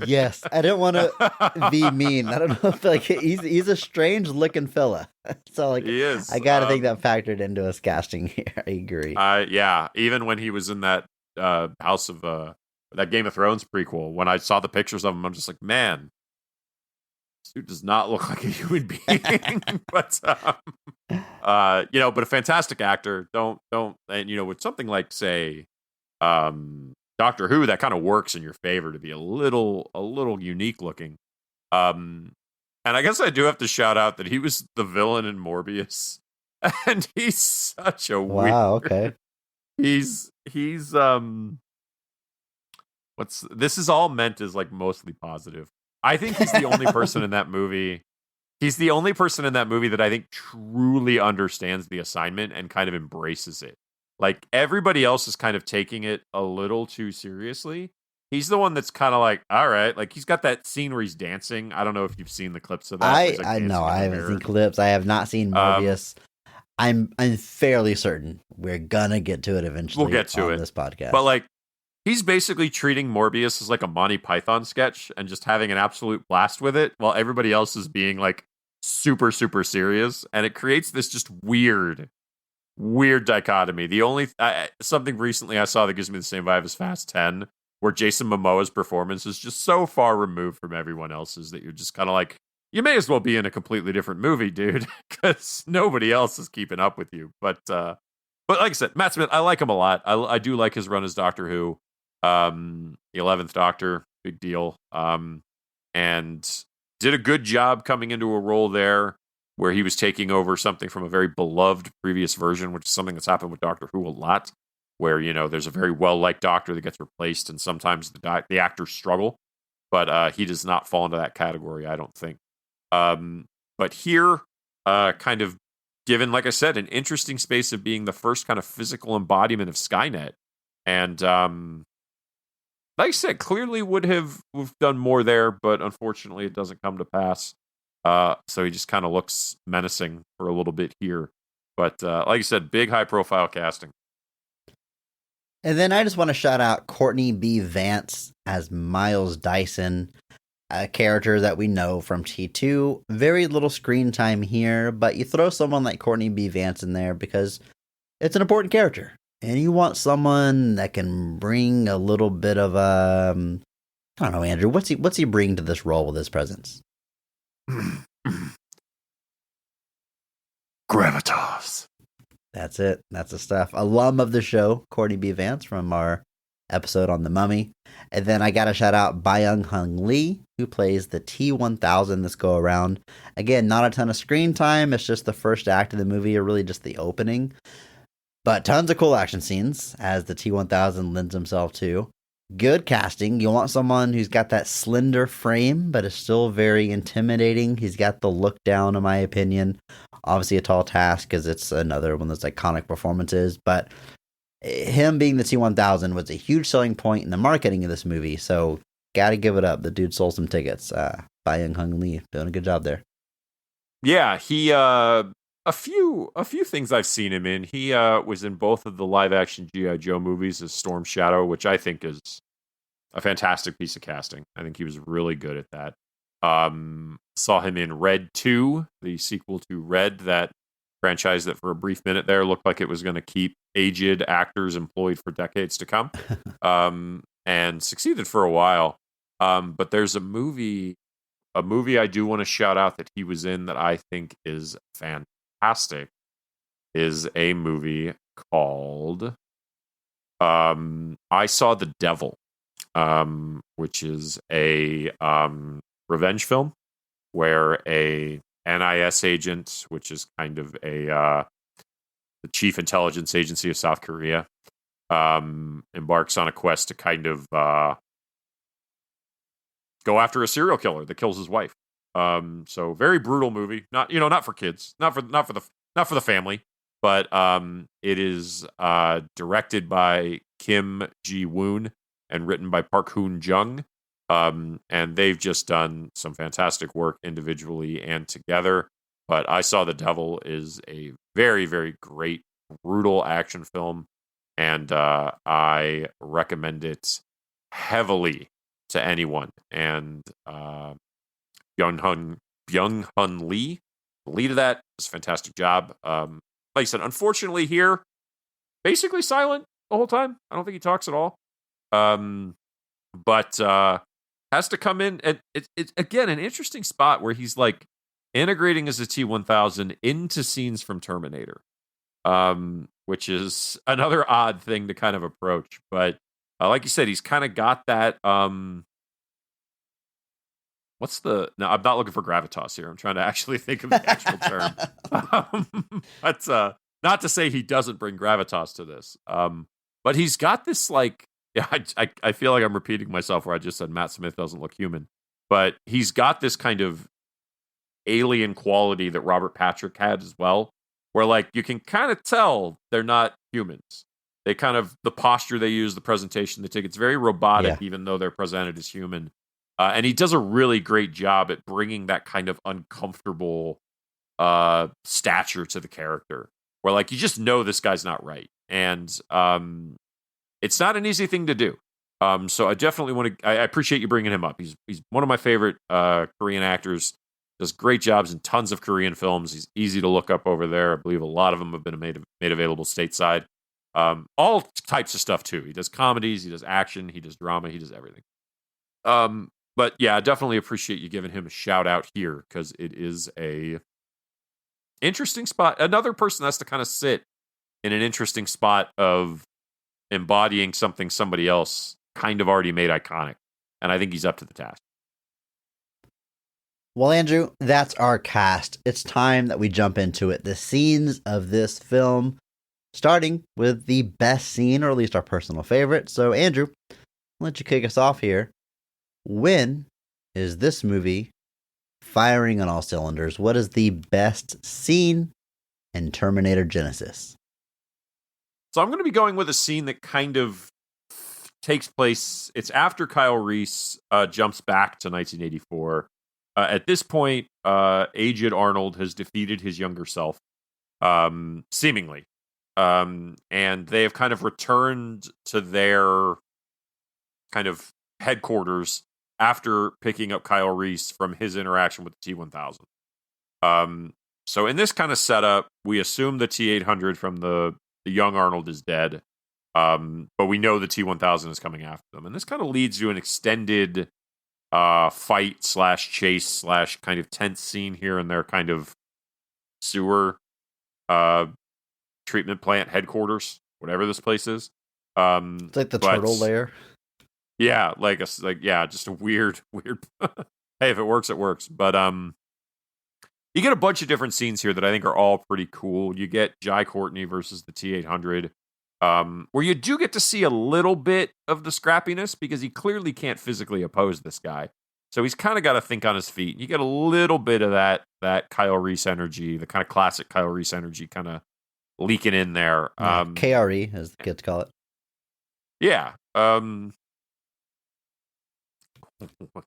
Speaker 3: yes, I didn't want to be mean. I don't know if he's a strange looking fella. So
Speaker 4: he is.
Speaker 3: I gotta think that factored into his casting here. I agree.
Speaker 4: Yeah, even when he was in that House of that Game of Thrones prequel, when I saw the pictures of him, I'm just like, man, this dude does not look like a human being. But but a fantastic actor. Don't and with something like, say, Doctor Who, that kind of works in your favor to be a little unique looking. And I guess I do have to shout out that he was the villain in Morbius, and he's such a
Speaker 3: wow. Okay.
Speaker 4: He's this is all meant as like mostly positive. I think he's the only person in that movie. He's the only person in that movie that I think truly understands the assignment and kind of embraces it. Like, everybody else is kind of taking it a little too seriously. He's the one that's kind of like, all right. Like, he's got that scene where he's dancing. I don't know if you've seen the clips of that.
Speaker 3: I know. I haven't seen clips. I have not seen Morbius. I'm fairly certain we're gonna get to it eventually.
Speaker 4: We'll get to it
Speaker 3: this podcast.
Speaker 4: But like, he's basically treating Morbius as like a Monty Python sketch and just having an absolute blast with it, while everybody else is being like super, super serious. And it creates this just weird dichotomy. The only something recently I saw that gives me the same vibe as Fast 10, where Jason Momoa's performance is just so far removed from everyone else's that you're just kind of like, you may as well be in a completely different movie, dude, because nobody else is keeping up with you. But like I said, Matt Smith, I like him a lot. I do like his run as Doctor Who. The 11th Doctor, big deal. And did a good job coming into a role there. where he was taking over something from a very beloved previous version, which is something that's happened with Doctor Who a lot, where, there's a very well-liked doctor that gets replaced, and sometimes the actors struggle, but he does not fall into that category, I don't think. But here, kind of given, like I said, an interesting space of being the first kind of physical embodiment of Skynet. And like I said, clearly would have done more there, but unfortunately it doesn't come to pass. So he just kind of looks menacing for a little bit here. But like I said, big high-profile casting.
Speaker 3: And then I just want to shout out Courtney B. Vance as Miles Dyson, a character that we know from T2. Very little screen time here, but you throw someone like Courtney B. Vance in there because it's an important character. And you want someone that can bring a little bit of I don't know, Andrew, what's he bring to this role with his presence?
Speaker 4: Gravitas.
Speaker 3: That's it. That's the stuff. Alum of the show, Courtney B. Vance from our episode on The Mummy. And then I got to shout out Byung-Hun Lee, who plays the T-1000 this go around. Again, not a ton of screen time. It's just the first act of the movie, or really just the opening. But tons of cool action scenes, as the T-1000 lends himself to. Good casting. You want someone who's got that slender frame, but is still very intimidating. He's got the look down, in my opinion. Obviously a tall task, because it's another one of those iconic performances. But him being the T-1000 was a huge selling point in the marketing of this movie. So, gotta give it up. The dude sold some tickets. Byung-Hun Lee doing a good job there.
Speaker 4: Yeah, he a few things I've seen him in. He was in both of the live action G.I. Joe movies as Storm Shadow, which I think is a fantastic piece of casting. I think he was really good at that. Saw him in Red 2, the sequel to Red, that franchise that for a brief minute there looked like it was going to keep aged actors employed for decades to come, and succeeded for a while. But there's a movie I do want to shout out that he was in that I think is fantastic, is a movie called I Saw the Devil, which is a revenge film where a NIS agent, which is kind of the Chief Intelligence Agency of South Korea, embarks on a quest to kind of go after a serial killer that kills his wife. So very brutal movie. Not for kids, not for the family, but it is directed by Kim Ji-woon and written by Park Hoon-jung. And they've just done some fantastic work individually and together. But I Saw the Devil is a very, very great, brutal action film, and I recommend it heavily to anyone. And Byung-Hun Lee, the lead of that, does a fantastic job. Like I said, unfortunately here, basically silent the whole time. I don't think he talks at all. But has to come in, and it's again an interesting spot where he's like integrating as a T-1000 into scenes from Terminator, which is another odd thing to kind of approach. But like you said, he's kind of got that. No, I'm not looking for gravitas here. I'm trying to actually think of the actual term. But not to say he doesn't bring gravitas to this. But he's got this like. Yeah, I feel like I'm repeating myself where I just said Matt Smith doesn't look human. But he's got this kind of alien quality that Robert Patrick had as well, where like you can kind of tell they're not humans. They kind of, the posture they use, the presentation they take, it's very robotic, even though they're presented as human. And he does a really great job at bringing that kind of uncomfortable stature to the character, where like you just know this guy's not right. And it's not an easy thing to do. So I definitely want to. I appreciate you bringing him up. He's one of my favorite Korean actors. Does great jobs in tons of Korean films. He's easy to look up over there. I believe a lot of them have been made available stateside. All types of stuff too. He does comedies. He does action. He does drama. He does everything. But yeah, I definitely appreciate you giving him a shout out here, because it is a interesting spot. Another person has to kind of sit in an interesting spot of embodying something somebody else kind of already made iconic, and I think he's up to the task.
Speaker 3: Well, Andrew, that's our cast. It's time that we jump into it. The scenes of this film, starting with the best scene, or at least our personal favorite. So, Andrew, I'll let you kick us off here. When is this movie firing on all cylinders? What is the best scene in Terminator Genisys?
Speaker 4: So I'm going to be going with a scene that kind of takes place. It's after Kyle Reese jumps back to 1984. At this point, aged Arnold has defeated his younger self, seemingly. And they have kind of returned to their kind of headquarters after picking up Kyle Reese from his interaction with the T-1000. So in this kind of setup, we assume the T-800 from the young Arnold is dead, but we know the T-1000 is coming after them. And this kind of leads to an extended fight / chase / kind of tense scene here in their kind of sewer treatment plant headquarters, whatever this place is.
Speaker 3: It's like the turtle lair.
Speaker 4: Yeah, just a weird. Hey, if it works, it works. But you get a bunch of different scenes here that I think are all pretty cool. You get Jai Courtney versus the T-800, where you do get to see a little bit of the scrappiness because he clearly can't physically oppose this guy. So he's kind of got to think on his feet. You get a little bit of that Kyle Reese energy, the kind of classic Kyle Reese energy kind of leaking in there.
Speaker 3: KRE, as the kids call it.
Speaker 4: Yeah. What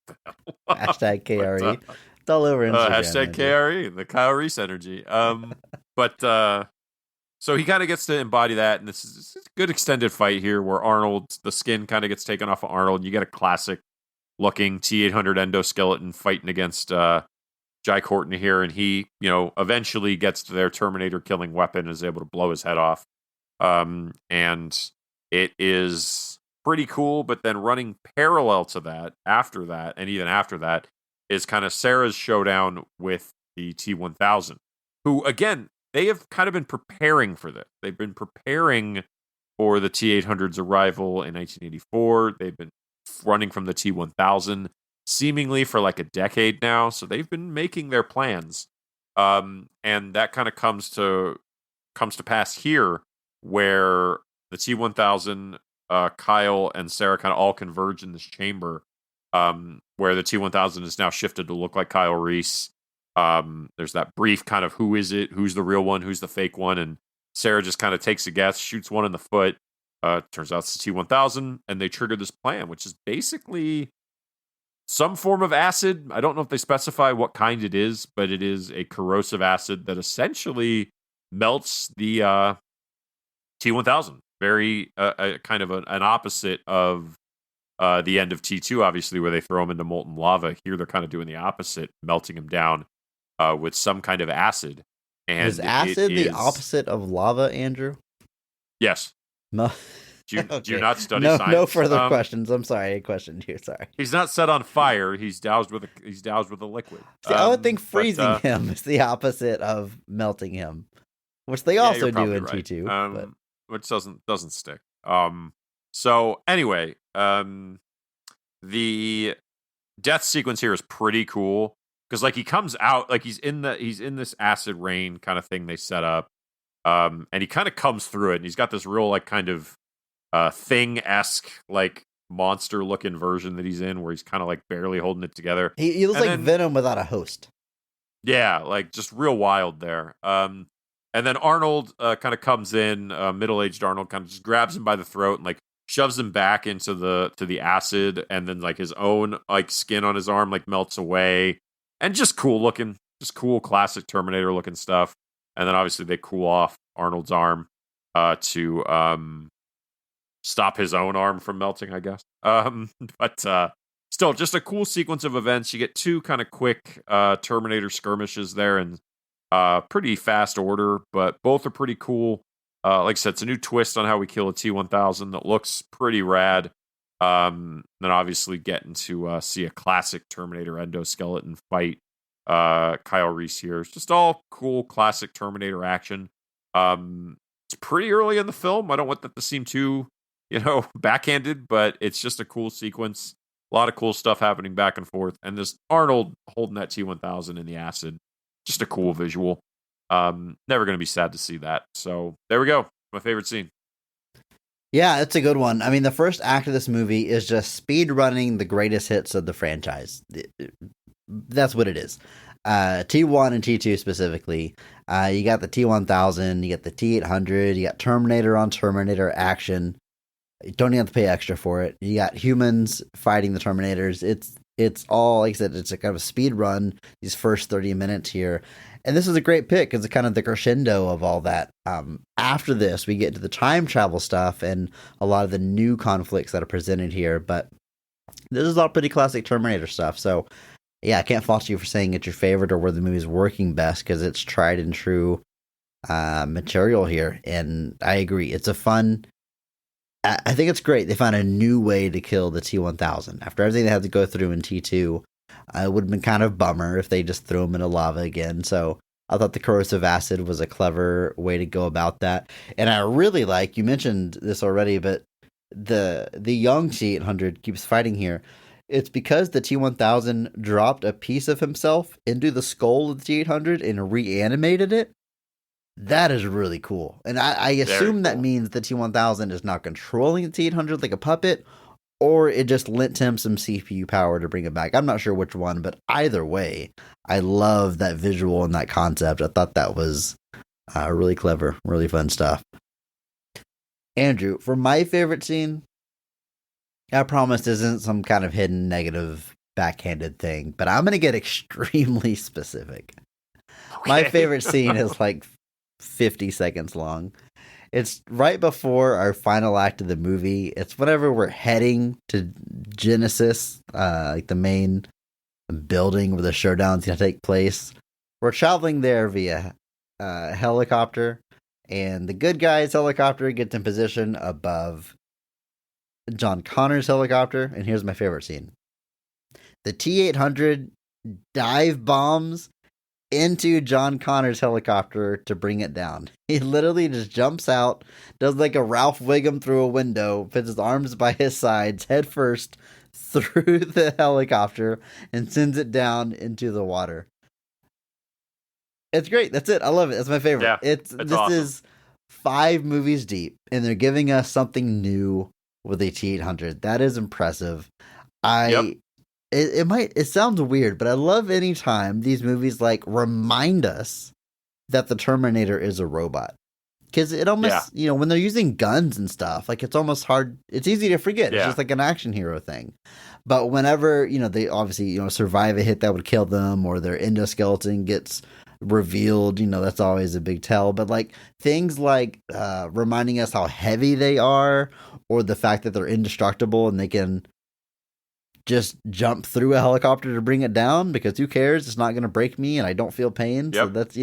Speaker 4: the hell?
Speaker 3: Hashtag KRE. It's all over Instagram.
Speaker 4: Hashtag KRE, the Kyle Reese energy. So he kind of gets to embody that, and this is a good extended fight here where the skin kind of gets taken off of Arnold, and you get a classic looking T-800 endoskeleton fighting against Jai Courtney here, and he, eventually gets to their Terminator killing weapon and is able to blow his head off. And it is pretty cool, but then running parallel to that, after that, and even after that, is kind of Sarah's showdown with the T-1000, who, again, they have kind of been preparing for this. They've been preparing for the T-800's arrival in 1984. They've been running from the T-1000 seemingly for like a decade now, so they've been making their plans. And that kind of comes to pass here, where the T-1000, Kyle and Sarah kind of all converge in this chamber, where the T-1000 is now shifted to look like Kyle Reese. There's that brief kind of who is it, who's the real one, who's the fake one, and Sarah just kind of takes a guess, shoots one in the foot. Turns out it's the T-1000, and they trigger this plan, which is basically some form of acid. I don't know if they specify what kind it is, but it is a corrosive acid that essentially melts the T-1000. Very kind of an opposite of the end of T2, obviously, where they throw him into molten lava. Here they're kind of doing the opposite, melting him down with some kind of acid. And
Speaker 3: is acid the opposite of lava, Andrew?
Speaker 4: Yes.
Speaker 3: No.
Speaker 4: Do you not study
Speaker 3: no,
Speaker 4: science?
Speaker 3: No further questions. I'm sorry, I questioned you. Sorry.
Speaker 4: He's not set on fire. He's doused with a liquid.
Speaker 3: See, I would think freezing him is the opposite of melting him, which they also do in
Speaker 4: right.
Speaker 3: T2, but
Speaker 4: which doesn't stick. So anyway, the death sequence here is pretty cool because like he comes out like he's in this acid rain kind of thing they set up, and he kind of comes through it, and he's got this real like kind of Thing-esque like monster looking version that he's in, where he's kind of like barely holding it together.
Speaker 3: He looks like Venom without a host.
Speaker 4: Yeah, like just real wild there. And then Arnold kind of comes in, middle-aged Arnold kind of just grabs him by the throat and like shoves him back into the acid, and then like his own like skin on his arm like melts away, and just cool looking, just cool classic Terminator looking stuff. And then obviously they cool off Arnold's arm to stop his own arm from melting, I guess. But still, just a cool sequence of events. You get two kind of quick Terminator skirmishes there in pretty fast order, but both are pretty cool. Like I said, it's a new twist on how we kill a T-1000 that looks pretty rad. Then obviously getting to see a classic Terminator endoskeleton fight. Kyle Reese here. It's just all cool, classic Terminator action. It's pretty early in the film. I don't want that to seem too, backhanded, but it's just a cool sequence. A lot of cool stuff happening back and forth. And this Arnold holding that T-1000 in the acid, just a cool visual. Never going to be sad to see that. So there we go. My favorite scene.
Speaker 3: Yeah, it's a good one. I mean, the first act of this movie is just speed running the greatest hits of the franchise. That's what it is. T1 and T2 specifically. You got the T-1000, you got the T-800, you got Terminator on Terminator action. You don't even have to pay extra for it. You got humans fighting the Terminators. It's all, like I said, it's a kind of a speed run, these first 30 minutes here. And this is a great pick because it's kind of the crescendo of all that. After this, we get to the time travel stuff and a lot of the new conflicts that are presented here. But this is all pretty classic Terminator stuff. So, yeah, I can't fault you for saying it's your favorite or where the movie's working best because it's tried and true material here. And I agree. It's a fun... I think it's great. They found a new way to kill the T-1000. After everything they had to go through in T2, it would have been kind of bummer if they just threw him into lava again. So I thought the corrosive acid was a clever way to go about that. And I really like, you mentioned this already, but the young T-800 keeps fighting here. It's because the T-1000 dropped a piece of himself into the skull of the T-800 and reanimated it. That is really cool. And I assume that means the T-1000 is not controlling the T-800 like a puppet, or it just lent him some CPU power to bring it back. I'm not sure which one, but either way, I love that visual and that concept. I thought that was really clever, really fun stuff. Andrew, for my favorite scene, I promise this isn't some kind of hidden negative backhanded thing, but I'm going to get extremely specific. Okay. My favorite scene is like 50 seconds long. It's right before our final act of the movie. It's whenever we're heading to Genisys, like the main building where the showdown's going to take place. We're traveling there via helicopter, and the good guy's helicopter gets in position above John Connor's helicopter. And here's my favorite scene. The T-800 dive bombs into John Connor's helicopter to bring it down. He literally just jumps out, does like a Ralph Wiggum through a window, puts his arms by his sides, head first, through the helicopter, and sends it down into the water. It's great. That's it. I love it. That's my favorite.
Speaker 4: Yeah,
Speaker 3: this
Speaker 4: awesome.
Speaker 3: is 5 movies deep, and they're giving us something new with a T-800. That is impressive. It sounds weird, but I love any time these movies like remind us that the Terminator is a robot. Because it almost, when they're using guns and stuff, like it's almost hard. It's easy to forget. It's just like an action hero thing. But whenever, they obviously, survive a hit that would kill them, or their endoskeleton gets revealed, that's always a big tell. But like things like reminding us how heavy they are, or the fact that they're indestructible and they can just jump through a helicopter to bring it down, because who cares? It's not going to break me and I don't feel pain. Yep. So that's,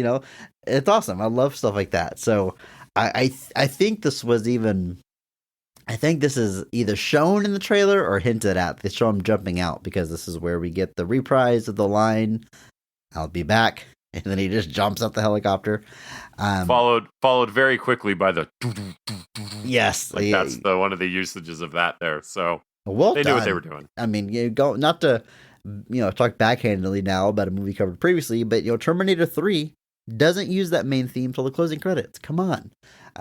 Speaker 3: it's awesome. I love stuff like that. So I think this was I think this is either shown in the trailer or hinted at. They show him jumping out because this is where we get the reprise of the line, "I'll be back." And then he just jumps out the helicopter.
Speaker 4: Followed very quickly by the
Speaker 3: yes.
Speaker 4: That's one of the usages of that there. So
Speaker 3: well
Speaker 4: they
Speaker 3: done.
Speaker 4: knew what they were doing.
Speaker 3: I mean, not to talk backhandedly now about a movie covered previously, but Terminator 3 doesn't use that main theme till the closing credits. Come on.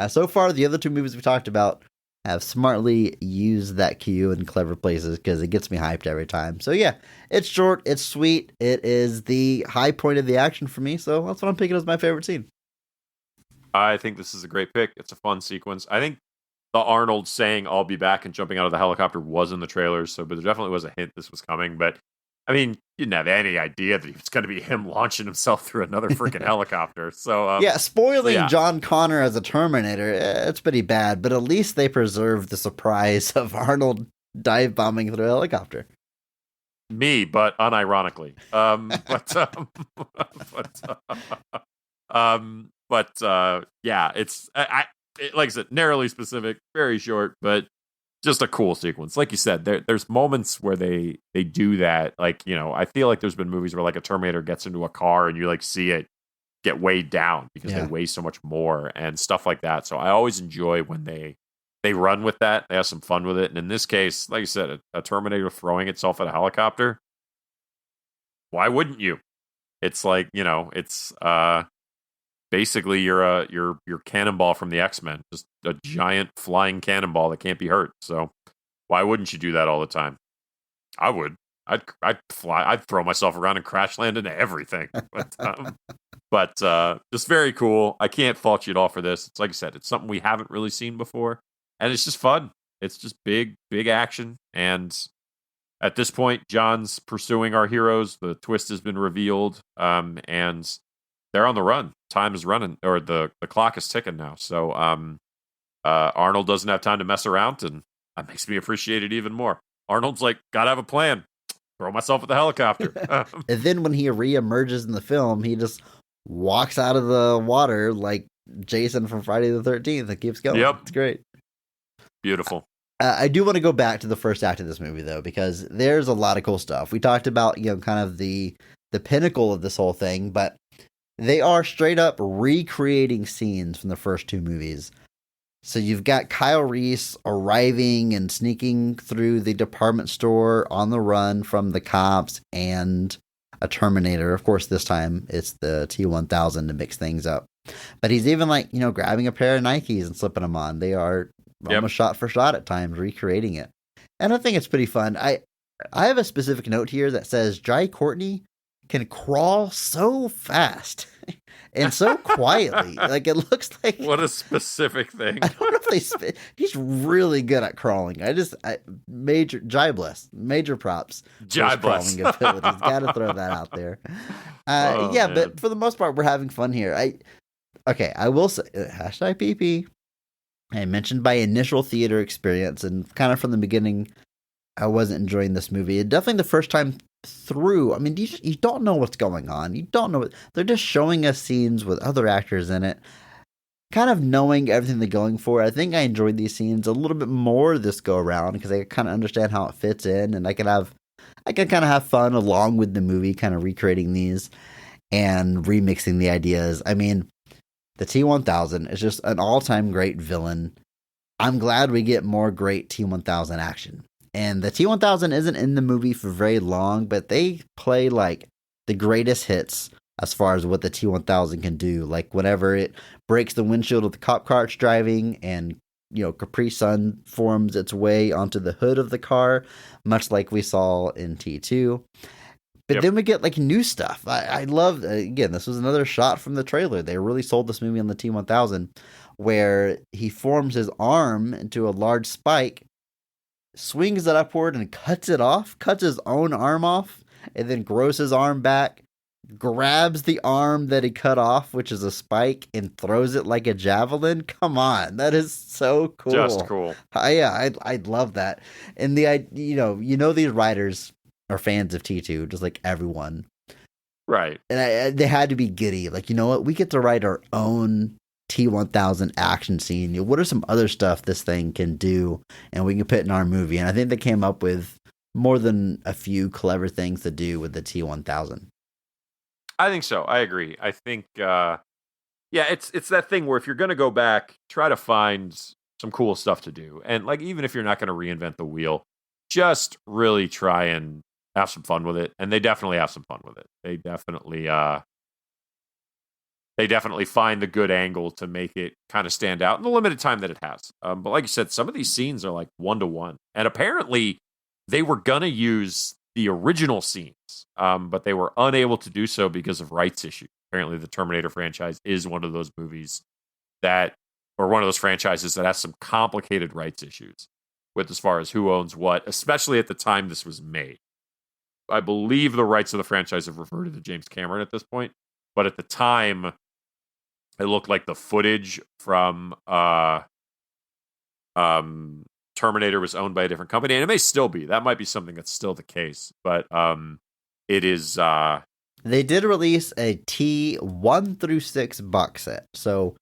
Speaker 3: So far, the other 2 movies we talked about have smartly used that cue in clever places because it gets me hyped every time. So yeah, it's short, it's sweet, it is the high point of the action for me. So that's what I'm picking as my favorite scene.
Speaker 4: I think this is a great pick. It's a fun sequence. I think the Arnold saying "I'll be back" and jumping out of the helicopter was in the trailers, but there definitely was a hint this was coming. But I mean, you didn't have any idea that it was going to be him launching himself through another freaking helicopter. So
Speaker 3: spoiling John Connor as a Terminator, it's pretty bad. But at least they preserved the surprise of Arnold dive bombing through a helicopter.
Speaker 4: Me, but unironically. It's like I said, narrowly specific, very short, but just a cool sequence. Like you said, there's moments where they do that. Like, I feel like there's been movies where like a Terminator gets into a car and you like see it get weighed down because they weigh so much more and stuff like that. So I always enjoy when they they run with that. They have some fun with it. And in this case, like I said, a Terminator throwing itself at a helicopter. Why wouldn't you? It's like, it's basically your cannonball from the X-Men, just a giant flying cannonball that can't be hurt. So why wouldn't you do that all the time? I would. I'd fly. I'd throw myself around and crash land into everything. But just very cool. I can't fault you at all for this. It's like I said, it's something we haven't really seen before, and it's just fun. It's just big action. And at this point, John's pursuing our heroes. The twist has been revealed, and they're on the run. Time is running, or the clock is ticking now. So Arnold doesn't have time to mess around, and that makes me appreciate it even more. Arnold's like, gotta have a plan. Throw myself at the helicopter.
Speaker 3: And then when he re-emerges in the film, he just walks out of the water like Jason from Friday the 13th and keeps going.
Speaker 4: Yep.
Speaker 3: It's great.
Speaker 4: Beautiful.
Speaker 3: I do want to go back to the first act of this movie, though, because there's a lot of cool stuff. We talked about, kind of the pinnacle of this whole thing, but they are straight up recreating scenes from the first two movies. So you've got Kyle Reese arriving and sneaking through the department store on the run from the cops and a Terminator. Of course, this time it's the T-1000 to mix things up. But he's even like, grabbing a pair of Nikes and slipping them on. They are almost shot for shot at times, recreating it. And I think it's pretty fun. I have a specific note here that says Jai Courtney can crawl so fast and so quietly. Like, it looks like...
Speaker 4: What a specific thing.
Speaker 3: I don't know if he's really good at crawling. Major props.
Speaker 4: Jai bless.
Speaker 3: Crawling abilities. Gotta throw that out there.
Speaker 4: Man.
Speaker 3: But for the most part, we're having fun here. I will say, hashtag PP. I mentioned my initial theater experience, and kind of from the beginning, I wasn't enjoying this movie. Definitely the first time through, I mean, you don't know what's going on. You don't know. They're just showing us scenes with other actors in it. Kind of knowing everything they're going for. I think I enjoyed these scenes a little bit more this go around because I kind of understand how it fits in, and I can kind of have fun along with the movie, kind of recreating these and remixing the ideas. I mean, the T-1000 is just an all-time great villain. I'm glad we get more great T-1000 action. And the T-1000 isn't in the movie for very long, but they play like the greatest hits as far as what the T-1000 can do. Like whenever it breaks the windshield of the cop car it's driving and, Capri Sun forms its way onto the hood of the car, much like we saw in T2. But then we get like new stuff. I love, again, this was another shot from the trailer. They really sold this movie on the T-1000 where he forms his arm into a large spike, swings it upward and cuts his own arm off, and then grows his arm back, grabs the arm that he cut off, which is a spike, and throws it like a javelin. Come on, that is so cool.
Speaker 4: Just cool.
Speaker 3: I'd love that. And these writers are fans of T2, just like everyone.
Speaker 4: Right.
Speaker 3: And they had to be giddy. Like, you know what? We get to write our own T-1000 action scene. What are some other stuff this thing can do, and we can put in our movie? And I think they came up with more than a few clever things to do with the T-1000.
Speaker 4: I think so. I agree. I think, it's that thing where if you're going to go back, try to find some cool stuff to do. And like, even if you're not going to reinvent the wheel, just really try and have some fun with it. And they definitely have some fun with it. They definitely find the good angle to make it kind of stand out in the limited time that it has. But like you said, some of these scenes are like 1-to-1. And apparently they were going to use the original scenes, but they were unable to do so because of rights issues. Apparently the Terminator franchise is one of those movies or one of those franchises that has some complicated rights issues with as far as who owns what, especially at the time this was made. I believe the rights of the franchise have reverted to James Cameron at this point, but at the time, it looked like the footage from Terminator was owned by a different company, and it may still be. That might be something that's still the case, but it is.
Speaker 3: They did release a T1 through 6 box set, so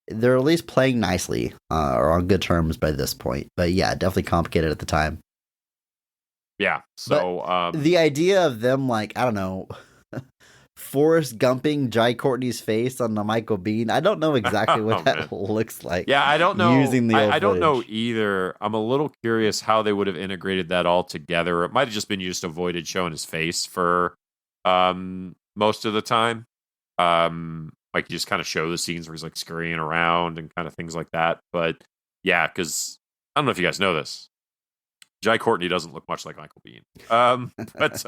Speaker 3: they're at least playing nicely or on good terms by this point. But yeah, definitely complicated at the time.
Speaker 4: Yeah. So
Speaker 3: the idea of them, like, I don't know, Forrest Gumping Jai Courtney's face on the Michael Bean. I don't know exactly what
Speaker 4: Oh,
Speaker 3: that
Speaker 4: man.
Speaker 3: looks like.
Speaker 4: Yeah, I don't know.
Speaker 3: Using the old
Speaker 4: I don't know
Speaker 3: footage.
Speaker 4: either. I'm a little curious how they would have integrated that all together. It might have just been you just avoided showing his face for most of the time. Like you just kind of show the scenes where he's like scurrying around and kind of things like that. But yeah, because I don't know if you guys know this. Jai Courtney doesn't look much like Michael Bean. But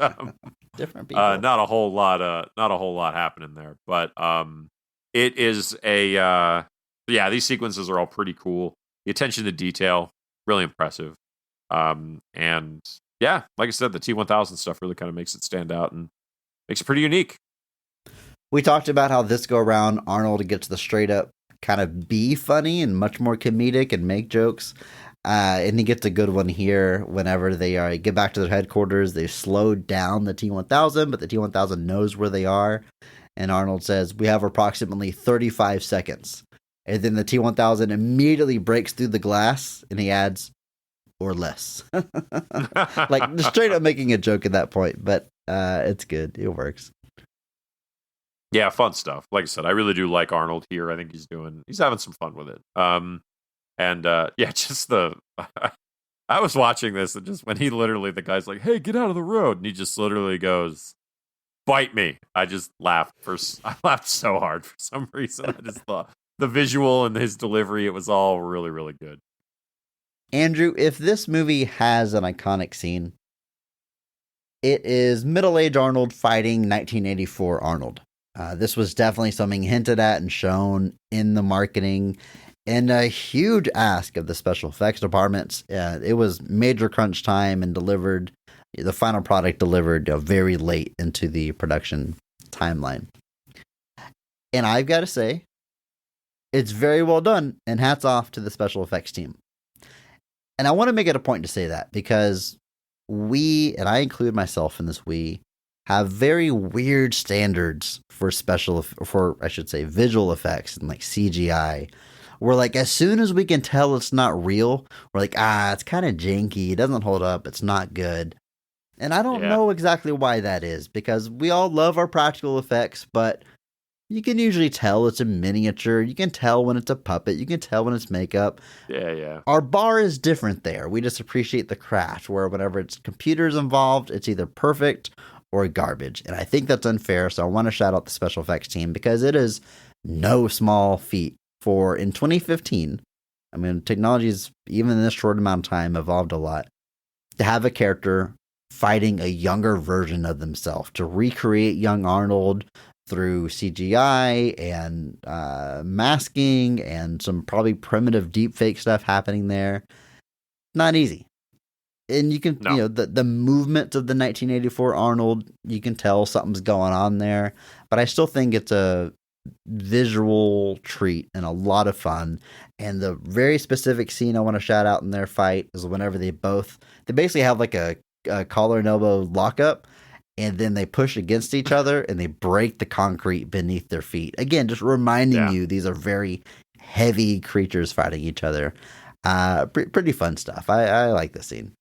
Speaker 3: Different people.
Speaker 4: not a whole lot happening there. But it is a yeah, these sequences are all pretty cool. The attention to detail, really impressive. And yeah, like I said, the T-1000 stuff really kind of makes it stand out and makes it pretty unique.
Speaker 3: We talked about how this go around, Arnold gets the straight up kind of be funny and much more comedic and make jokes. And he gets a good one here whenever they get back to their headquarters. They've slowed down the T-1000, but the T-1000 knows where they are. And Arnold says, we have approximately 35 seconds. And then the T-1000 immediately breaks through the glass, and he adds, or less. Like, straight up making a joke at that point, but it's good. It works.
Speaker 4: Yeah, fun stuff. Like I said, I really do like Arnold here. I think he's having some fun with it. And yeah, just I was watching this and just when the guy's like, hey, get out of the road. And he just literally goes, bite me. I just laughed. I laughed so hard for some reason. I just thought the visual and his delivery, it was all really, really good.
Speaker 3: Andrew, if this movie has an iconic scene, it is middle-aged Arnold fighting 1984 Arnold. This was definitely something hinted at and shown in the marketing. And a huge ask of the special effects departments. It was major crunch time and delivered. The final product delivered very late into the production timeline. And I've got to say, it's very well done. And hats off to the special effects team. And I want to make it a point to say that because we, and I include myself in this, we have very weird standards for visual effects and like CGI. We're like, as soon as we can tell it's not real, we're like, it's kind of janky. It doesn't hold up. It's not good. And I don't know exactly why that is, because we all love our practical effects, but you can usually tell it's a miniature. You can tell when it's a puppet. You can tell when it's makeup.
Speaker 4: Yeah.
Speaker 3: Our bar is different there. We just appreciate the craft, where whenever it's computers involved, it's either perfect or garbage. And I think that's unfair, so I want to shout out the special effects team, because it is no small feat. For in 2015, I mean, technology's, even in this short amount of time, evolved a lot. To have a character fighting a younger version of themselves, to recreate young Arnold through CGI and masking and some probably primitive deepfake stuff happening there, not easy. And you can, the movement of the 1984 Arnold, you can tell something's going on there. But I still think it's a visual treat and a lot of fun. And the very specific scene I want to shout out in their fight is whenever they basically have like a collar and elbow lockup, and then they push against each other and they break the concrete beneath their feet. Again, just reminding you these are very heavy creatures fighting each other. Pretty fun stuff. I like this scene.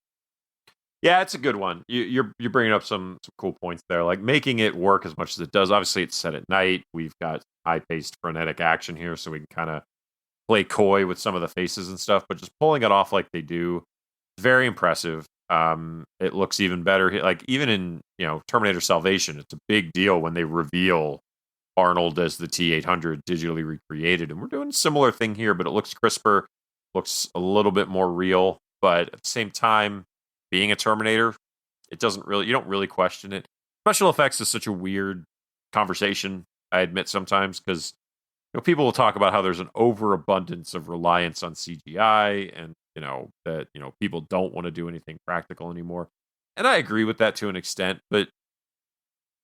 Speaker 4: Yeah, it's a good one. You're bringing up some cool points there, like making it work as much as it does. Obviously, it's set at night. We've got high-paced, frenetic action here, so we can kind of play coy with some of the faces and stuff. But just pulling it off like they do, it's very impressive. It looks even better. Like even in Terminator Salvation, it's a big deal when they reveal Arnold as the T-800 digitally recreated, and we're doing a similar thing here, but it looks crisper, looks a little bit more real, but at the same time, being a Terminator, you don't really question it. Special effects is such a weird conversation, I admit sometimes, because people will talk about how there's an overabundance of reliance on CGI, and that people don't want to do anything practical anymore. And I agree with that to an extent, but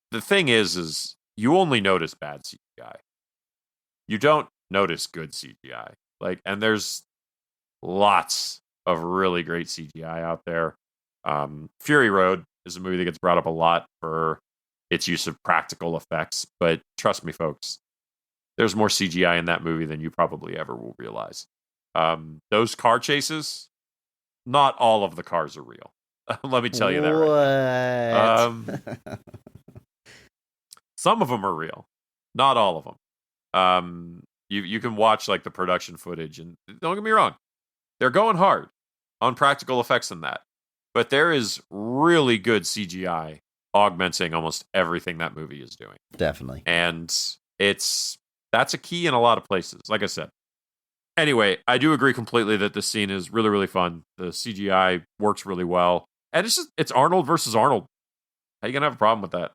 Speaker 4: the thing is you only notice bad CGI. You don't notice good CGI. And there's lots of really great CGI out there. Fury Road is a movie that gets brought up a lot for its use of practical effects, but trust me, folks, there's more CGI in that movie than you probably ever will realize. Those car chases, not all of the cars are real. Let me tell you that right now. Some of them are real, not all of them. You can watch like the production footage, and don't get me wrong, they're going hard on practical effects in that, but there is really good CGI augmenting almost everything that movie is doing.
Speaker 3: Definitely.
Speaker 4: And that's a key in a lot of places, like I said. Anyway, I do agree completely that this scene is really, really fun. The CGI works really well. And it's Arnold versus Arnold. How you gonna have a problem with that?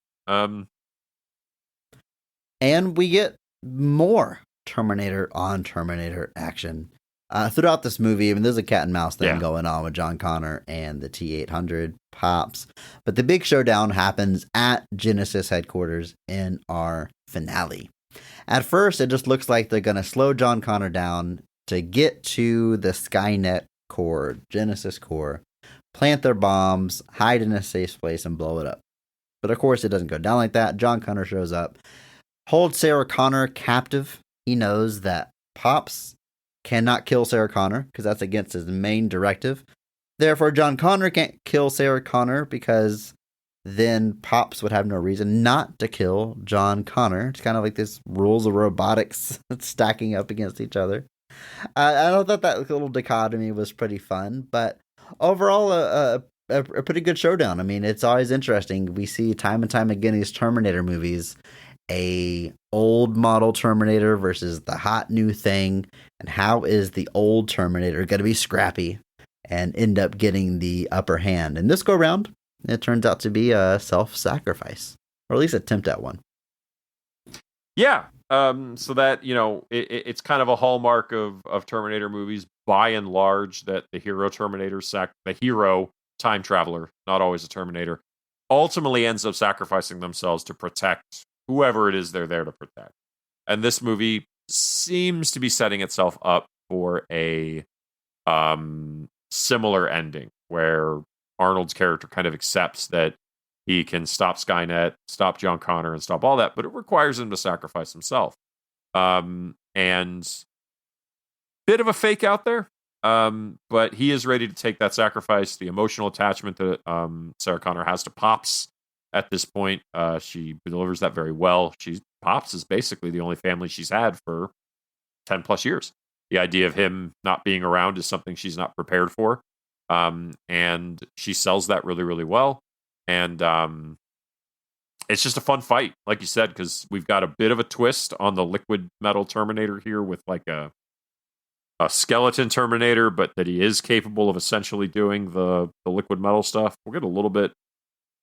Speaker 3: And we get more Terminator on Terminator action throughout this movie. I mean, there's a cat and mouse thing going on with John Connor and the T-800 pops. But the big showdown happens at Genisys headquarters in our finale. At first, it just looks like they're going to slow John Connor down to get to the Skynet core, Genisys core, plant their bombs, hide in a safe place, and blow it up. But of course, it doesn't go down like that. John Connor shows up, holds Sarah Connor captive. He knows that Pops cannot kill Sarah Connor because that's against his main directive. Therefore, John Connor can't kill Sarah Connor because then Pops would have no reason not to kill John Connor. It's kind of like this rules of robotics stacking up against each other. I thought that little dichotomy was pretty fun, but overall, a pretty good showdown. I mean, it's always interesting. We see time and time again these Terminator movies, a old model Terminator versus the hot new thing, and how is the old Terminator going to be scrappy and end up getting the upper hand? And this go round, it turns out to be a self-sacrifice, or at least attempt at one.
Speaker 4: Yeah. So that, it's kind of a hallmark of Terminator movies, by and large, that the hero Terminator, the hero time traveler, not always a Terminator, ultimately ends up sacrificing themselves to protect whoever it is they're there to protect. And this movie seems to be setting itself up for a similar ending, where Arnold's character kind of accepts that he can stop Skynet, stop John Connor, and stop all that, but it requires him to sacrifice himself. And bit of a fake out there, but he is ready to take that sacrifice. The emotional attachment that Sarah Connor has to Pops at this point, she delivers that very well. Pops is basically the only family she's had for 10 plus years. The idea of him not being around is something she's not prepared for. And she sells that really, really well. And it's just a fun fight, like you said, because we've got a bit of a twist on the liquid metal Terminator here with like a skeleton Terminator, but that he is capable of essentially doing the liquid metal stuff. We'll get a little bit.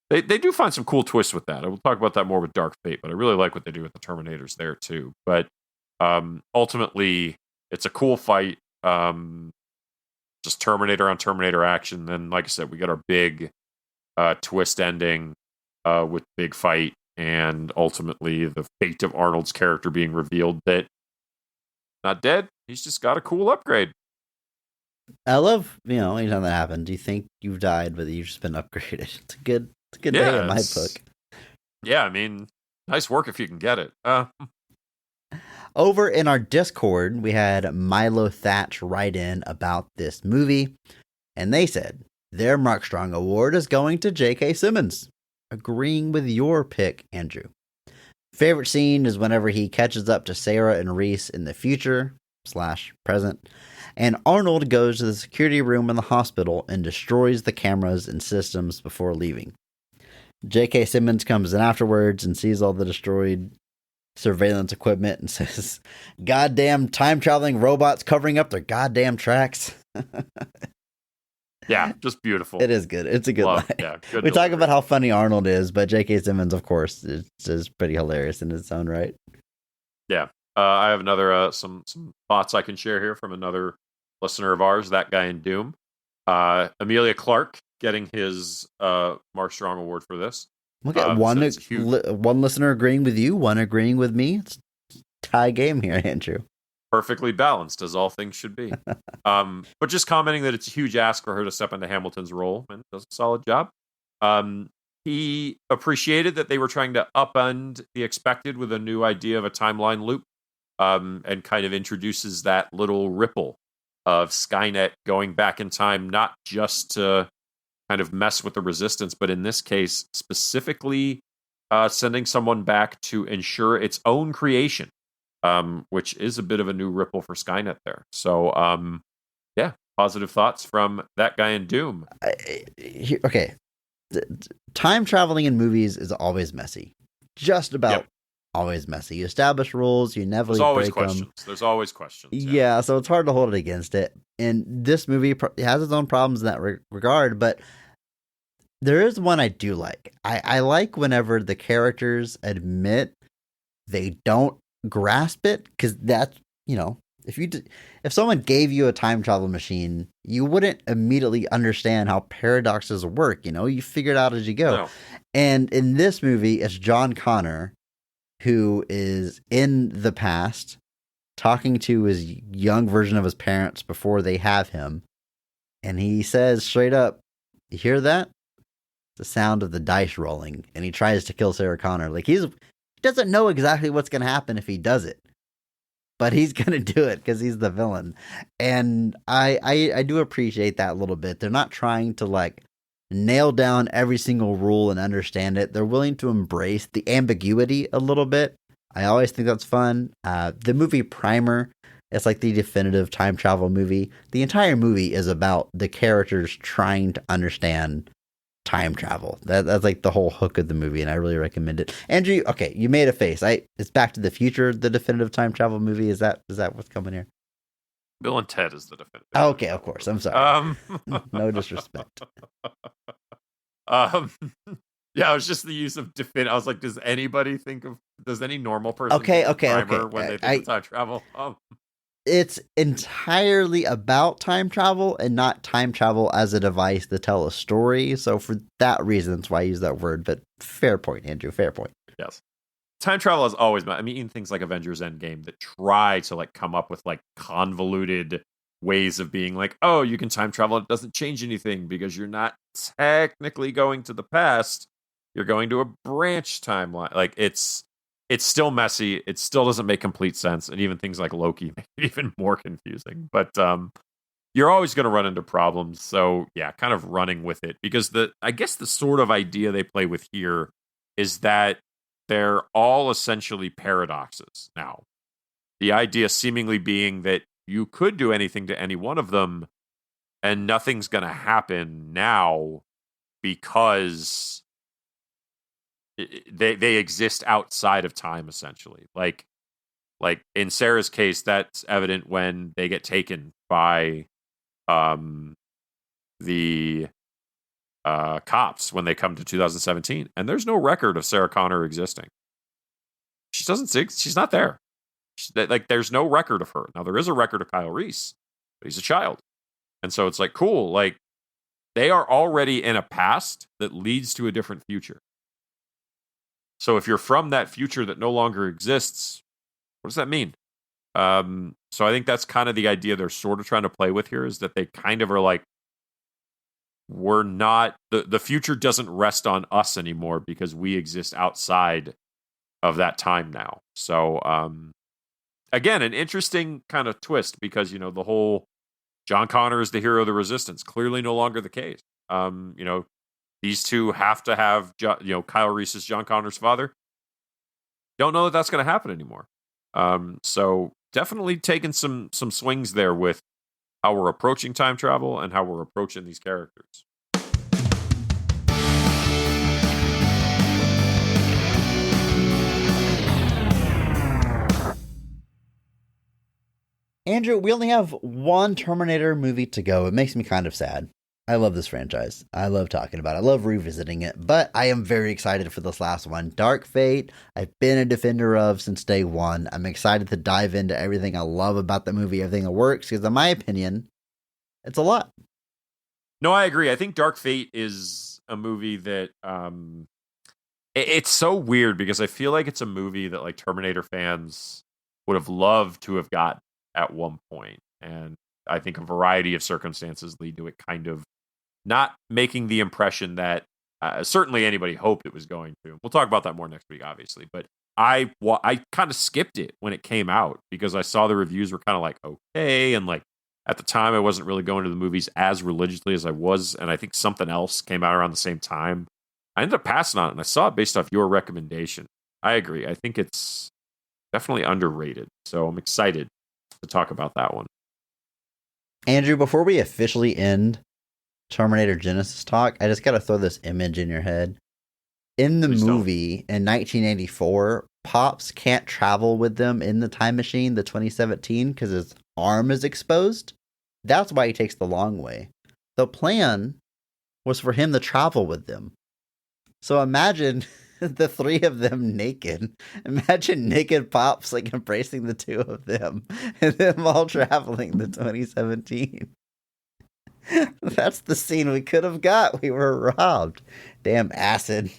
Speaker 4: They do find some cool twists with that. I will talk about that more with Dark Fate, but I really like what they do with the Terminators there too. But ultimately, it's a cool fight. Just Terminator on Terminator action. Then, like I said, we got our big twist ending with big fight, and ultimately the fate of Arnold's character being revealed, that not dead, he's just got a cool upgrade.
Speaker 3: I love, anytime that happens, you think you've died, but you've just been upgraded. It's a good day in my book.
Speaker 4: Yeah, I mean, nice work if you can get it.
Speaker 3: Over in our Discord, we had Milo Thatch write in about this movie, and they said their Mark Strong Award is going to J.K. Simmons, agreeing with your pick, Andrew. Favorite scene is whenever he catches up to Sarah and Reese in the future/present, and Arnold goes to the security room in the hospital and destroys the cameras and systems before leaving. J.K. Simmons comes in afterwards and sees all the destroyed surveillance equipment and says, "Goddamn time-traveling robots covering up their goddamn tracks."
Speaker 4: Yeah, just beautiful.
Speaker 3: It is good. It's a good line.
Speaker 4: Yeah, good
Speaker 3: we talk about how funny Arnold is, but J.K. Simmons, of course, is pretty hilarious in its own right.
Speaker 4: Yeah. I have another some thoughts I can share here from another listener of ours, that guy in Doom. Amelia Clark getting his Mark Strong Award for this.
Speaker 3: Look at one listener agreeing with you, one agreeing with me. It's a tie game here, Andrew.
Speaker 4: Perfectly balanced, as all things should be. But just commenting that it's a huge ask for her to step into Hamilton's role, and does a solid job. He appreciated that they were trying to upend the expected with a new idea of a timeline loop, and kind of introduces that little ripple of Skynet going back in time, not just to kind of mess with the resistance, but in this case, specifically sending someone back to ensure its own creation, which is a bit of a new ripple for Skynet there. So, yeah, positive thoughts from that guy in Doom.
Speaker 3: Okay. Time traveling in movies is always messy. Just about always messy. You establish rules, you never break them.
Speaker 4: There's always questions.
Speaker 3: Yeah, so it's hard to hold it against it. And this movie has its own problems in that regard, but there is one I do like. I like whenever the characters admit they don't grasp it, because that's, if someone gave you a time travel machine, you wouldn't immediately understand how paradoxes work. You figure it out as you go.
Speaker 4: No.
Speaker 3: And in this movie, it's John Connor who is in the past talking to his young version of his parents before they have him. And he says straight up, "You hear that? The sound of the dice rolling." And he tries to kill Sarah Connor. Like, he doesn't know exactly what's going to happen if he does it, but he's going to do it because he's the villain. And I do appreciate that a little bit. They're not trying to nail down every single rule and understand it. They're willing to embrace the ambiguity a little bit. I always think that's fun. The movie Primer, it's like the definitive time travel movie. The entire movie is about the characters trying to understand time travel. That's like the whole hook of the movie, and I really recommend it. Andrew, okay, you made a face. It's Back to the Future, the definitive time travel movie. Is that what's coming here?
Speaker 4: Bill and Ted is the definitive.
Speaker 3: Okay, of course. I'm sorry. No disrespect.
Speaker 4: Yeah, it was just the use of definitive. I was like, does any normal person
Speaker 3: Okay,
Speaker 4: when they think of time travel?
Speaker 3: It's entirely about time travel and not time travel as a device to tell a story. So for that reason, that's why I use that word. But fair point, Andrew. Fair point.
Speaker 4: Yes. Time travel is always, even things like Avengers Endgame that try to come up with convoluted ways of being oh, you can time travel. It doesn't change anything because you're not technically going to the past. You're going to a branch timeline. It's still messy. It still doesn't make complete sense. And even things like Loki make it even more confusing. But you're always going to run into problems. So yeah, kind of running with it, because I guess the sort of idea they play with here is that they're all essentially paradoxes now. The idea seemingly being that you could do anything to any one of them and nothing's going to happen now because they exist outside of time, essentially. Like in Sarah's case, that's evident when they get taken by the cops when they come to 2017, and there's no record of Sarah Connor existing. She's not there. There's no record of her. Now there is a record of Kyle Reese, but he's a child, and so it's cool. They are already in a past that leads to a different future. So if you're from that future that no longer exists, what does that mean? So I think that's kind of the idea they're sort of trying to play with here, is that they kind of are we're not, the future doesn't rest on us anymore because we exist outside of that time now. So, again, an interesting kind of twist, because, the whole John Connor is the hero of the resistance, clearly no longer the case. These two have to have, Kyle Reese is John Connor's father. Don't know that that's going to happen anymore. So definitely taking some swings there with how we're approaching time travel and how we're approaching these characters.
Speaker 3: Andrew, we only have one Terminator movie to go. It makes me kind of sad. I love this franchise. I love talking about it. I love revisiting it, but I am very excited for this last one. Dark Fate, I've been a defender of since day one. I'm excited to dive into everything I love about the movie, everything that works, because in my opinion, it's a lot.
Speaker 4: No, I agree. I think Dark Fate is a movie that it's so weird, because I feel like it's a movie that Terminator fans would have loved to have got at one point. And I think a variety of circumstances lead to it kind of not making the impression that certainly anybody hoped it was going to. We'll talk about that more next week, obviously. But I kind of skipped it when it came out, because I saw the reviews were kind of okay. And at the time, I wasn't really going to the movies as religiously as I was. And I think something else came out around the same time. I ended up passing on it, and I saw it based off your recommendation. I agree. I think it's definitely underrated. So I'm excited to talk about that one.
Speaker 3: Andrew, before we officially end Terminator Genisys talk, I just got to throw this image in your head. In the
Speaker 4: Please don't.
Speaker 3: movie in 1984, Pops can't travel with them in the time machine, the 2017, because his arm is exposed. That's why he takes the long way. The plan was for him to travel with them. So imagine the three of them naked. Imagine naked Pops like embracing the two of them and them all traveling to 2017. That's the scene we could have got. We were robbed. Damn acid.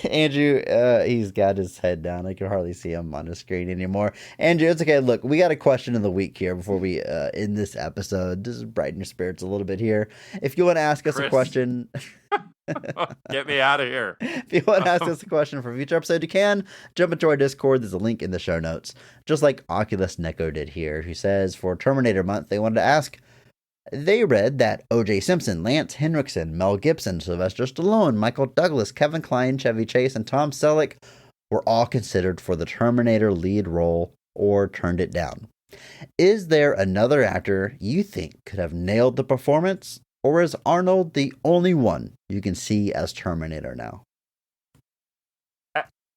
Speaker 3: Andrew, he's got his head down. I can hardly see him on the screen anymore. Andrew, it's okay. Look, we got a question of the week here before we end this episode. This is brighten your spirits a little bit here. If you want to ask us a
Speaker 4: Chris.
Speaker 3: question,
Speaker 4: Get me out of here.
Speaker 3: if you want to ask us a question for a future episode, you can jump into our Discord. There's a link in the show notes, just like Oculus Neko did here, who says for Terminator Month, they wanted to ask. They read that O.J. Simpson, Lance Henriksen, Mel Gibson, Sylvester Stallone, Michael Douglas, Kevin Kline, Chevy Chase, and Tom Selleck were all considered for the Terminator lead role or turned it down. Is there another actor you think could have nailed the performance, or is Arnold the only one you can see as Terminator now?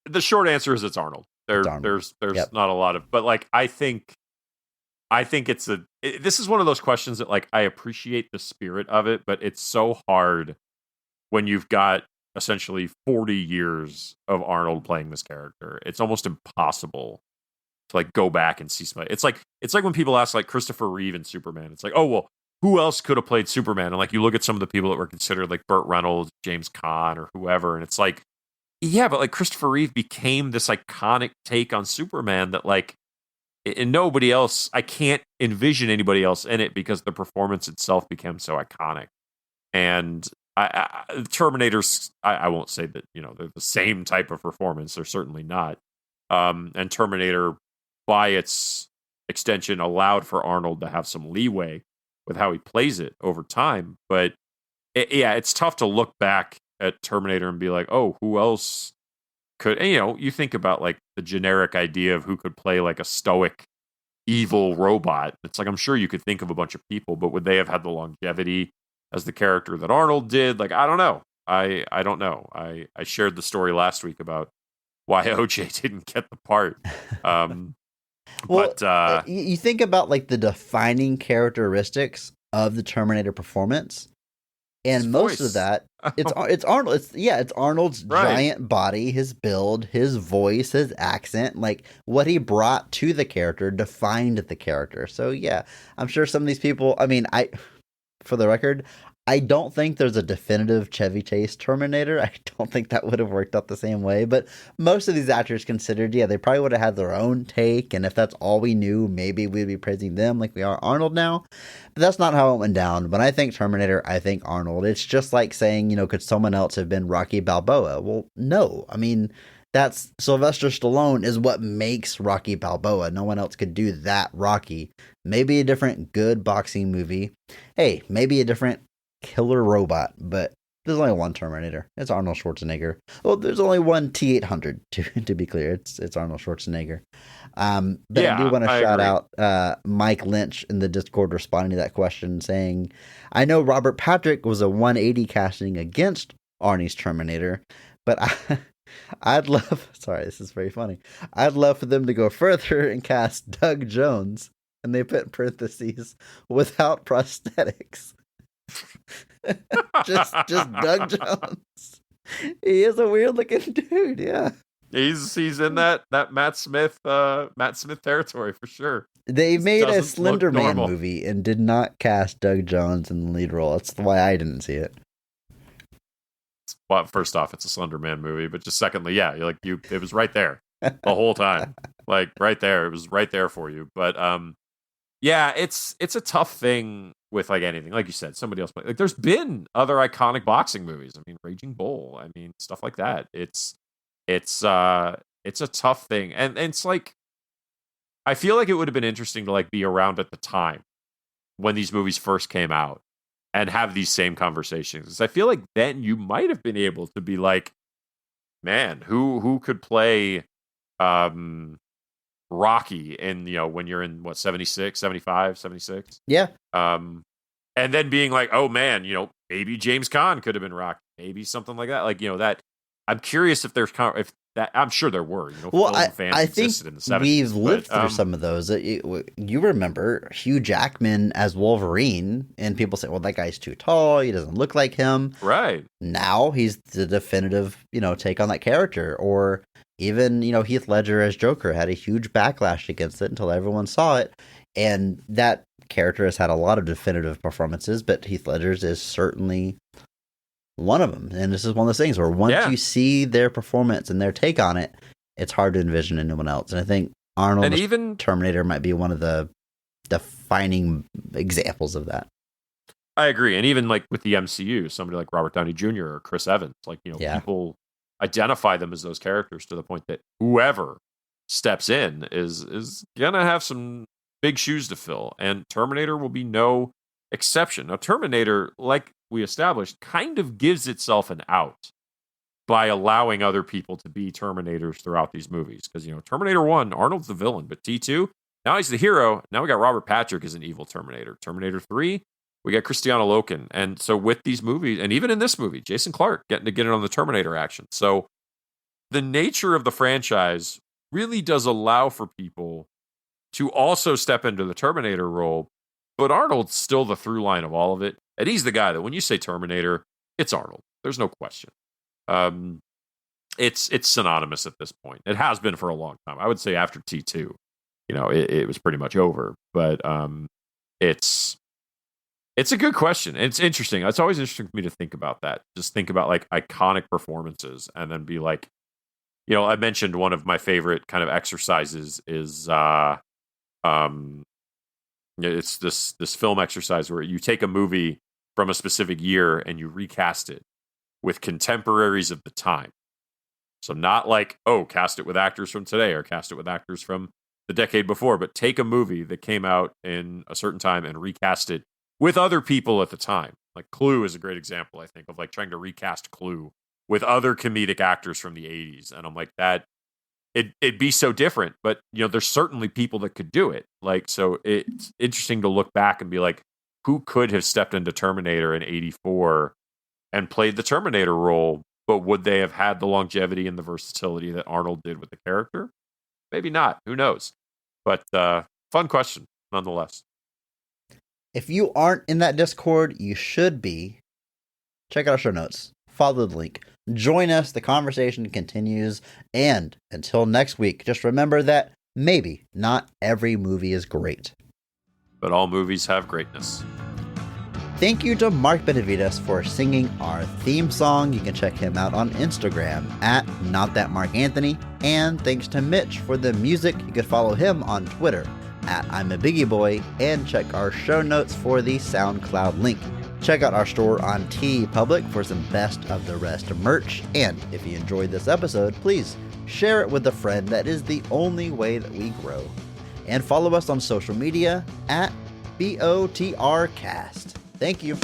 Speaker 4: The short answer is it's Arnold.
Speaker 3: Arnold.
Speaker 4: There's
Speaker 3: Yep.
Speaker 4: not a lot of, but like I think this is one of those questions that like I appreciate the spirit of it, but it's so hard when you've got essentially 40 years of Arnold playing this character. It's almost impossible to like go back and see somebody. It's like when people ask like Christopher Reeve in Superman. It's like, oh well, who else could have played Superman? And like you look at some of the people that were considered like Burt Reynolds, James Caan, or whoever, and it's like, yeah, but like Christopher Reeve became this iconic take on Superman that like. And nobody else, I can't envision anybody else in it because the performance itself became so iconic. And Terminators, I won't say that, you know, they're the same type of performance. They're certainly not. And Terminator, by its extension, allowed for Arnold to have some leeway with how he plays it over time. But it's tough to look back at Terminator and be like, oh, who else could, and, you know, you think about like the generic idea of who could play like a stoic, evil robot. It's like, I'm sure you could think of a bunch of people, but would they have had the longevity as the character that Arnold did? Like, I don't know. I don't know. I shared the story last week about why OJ didn't get the part.
Speaker 3: Well,
Speaker 4: but
Speaker 3: you think about like the defining characteristics of the Terminator performance. And
Speaker 4: his
Speaker 3: most
Speaker 4: voice.
Speaker 3: of that, it's Arnold. It's Arnold's
Speaker 4: Right.
Speaker 3: giant body, his build, his voice, his accent, like what he brought to the character defined the character. So yeah, I'm sure some of these people. I mean, for the record, I don't think there's a definitive Chevy Chase Terminator. I don't think that would have worked out the same way. But most of these actors considered, yeah, they probably would have had their own take. And if that's all we knew, maybe we'd be praising them like we are Arnold now. But that's not how it went down. But I think Terminator, I think Arnold. It's just like saying, you know, could someone else have been Rocky Balboa? Well, no. I mean, that's Sylvester Stallone is what makes Rocky Balboa. No one else could do that Rocky. Maybe a different good boxing movie. Hey, maybe a different killer robot, but there's only one Terminator. It's Arnold Schwarzenegger. Well, there's only one T-800 to be clear. It's Arnold Schwarzenegger. But
Speaker 4: Yeah,
Speaker 3: I do want to
Speaker 4: I
Speaker 3: shout
Speaker 4: agree.
Speaker 3: out Mike Lynch in the Discord responding to that question, saying, "I know Robert Patrick was a 180 casting against Arnie's Terminator, but I'd love. Sorry, this is very funny. I'd love for them to go further and cast Doug Jones." And they put in parentheses without prosthetics. just Doug Jones. He is a weird looking dude, yeah.
Speaker 4: he's in that Matt Smith territory for sure.
Speaker 3: They
Speaker 4: This
Speaker 3: made a
Speaker 4: doesn't
Speaker 3: Slender
Speaker 4: look
Speaker 3: Man
Speaker 4: normal.
Speaker 3: movie and did not cast Doug Jones in the lead role. That's why I didn't see it.
Speaker 4: Well, first off, it's a Slender Man movie, but just secondly, yeah, it was right there the whole time, like right there. It was right there for you. But yeah, it's a tough thing with like anything. Like you said, somebody else. Like there's been other iconic boxing movies. I mean, Raging Bull. I mean, stuff like that. It's a tough thing, and it's like I feel like it would have been interesting to like be around at the time when these movies first came out and have these same conversations. I feel like then you might have been able to be like, man, who could play Rocky in, when you're in 76, 75, 76?
Speaker 3: Yeah.
Speaker 4: And then being like, oh man, maybe James Caan could have been Rocky, maybe something like that. Like, that I'm curious if there's if that, I'm sure there were,
Speaker 3: well,
Speaker 4: film fans
Speaker 3: I think
Speaker 4: existed in the 70s.
Speaker 3: We've lived through some of those. You remember Hugh Jackman as Wolverine, and people say, well, that guy's too tall. He doesn't look like him.
Speaker 4: Right.
Speaker 3: Now he's the definitive, take on that character. Or even, Heath Ledger as Joker had a huge backlash against it until everyone saw it. And that character has had a lot of definitive performances, but Heath Ledger's is certainly one of them. And this is one of those things where once you see their performance and their take on it, it's hard to envision anyone else. And I think Arnold and even Terminator might be one of the defining examples of that.
Speaker 4: I agree. And even like with the MCU, somebody like Robert Downey Jr. or Chris Evans, like, people identify them as those characters to the point that whoever steps in is going to have some big shoes to fill. And Terminator will be no exception. Now, Terminator, like we established, kind of gives itself an out by allowing other people to be Terminators throughout these movies. Because, Terminator 1, Arnold's the villain, but T2, now he's the hero. Now we got Robert Patrick as an evil Terminator. Terminator 3, we got Christiana Loken. And so with these movies, and even in this movie, Jason Clarke getting to get in on the Terminator action. So the nature of the franchise really does allow for people to also step into the Terminator role, but Arnold's still the through line of all of it. And he's the guy that when you say Terminator, it's Arnold. There's no question. It's synonymous at this point. It has been for a long time. I would say after T2, it was pretty much over. But it's a good question. It's interesting. It's always interesting for me to think about that. Just think about like iconic performances and then be like, I mentioned one of my favorite kind of exercises is it's this film exercise where you take a movie from a specific year and you recast it with contemporaries of the time. So not like, cast it with actors from today or cast it with actors from the decade before, but take a movie that came out in a certain time and recast it with other people at the time. Like Clue is a great example, I think, of like trying to recast Clue with other comedic actors from the 80s. And I'm like, that it'd be so different, but there's certainly people that could do it. Like, so it's interesting to look back and be like, who could have stepped into Terminator in 84 and played the Terminator role, but would they have had the longevity and the versatility that Arnold did with the character? Maybe not. Who knows? But fun question, nonetheless.
Speaker 3: If you aren't in that Discord, you should be. Check out our show notes. Follow the link. Join us. The conversation continues. And until next week, just remember that maybe not every movie is great,
Speaker 4: but all movies have greatness.
Speaker 3: Thank you to Mark Benavides for singing our theme song. You can check him out on Instagram at NotThatMarkAnthony. And thanks to Mitch for the music. You can follow him on Twitter at I'm a Biggie Boy and check our show notes for the SoundCloud link. Check out our store on TeePublic for some best of the rest merch. And if you enjoyed this episode, please share it with a friend. That is the only way that we grow. And follow us on social media at BOTRcast. Thank you.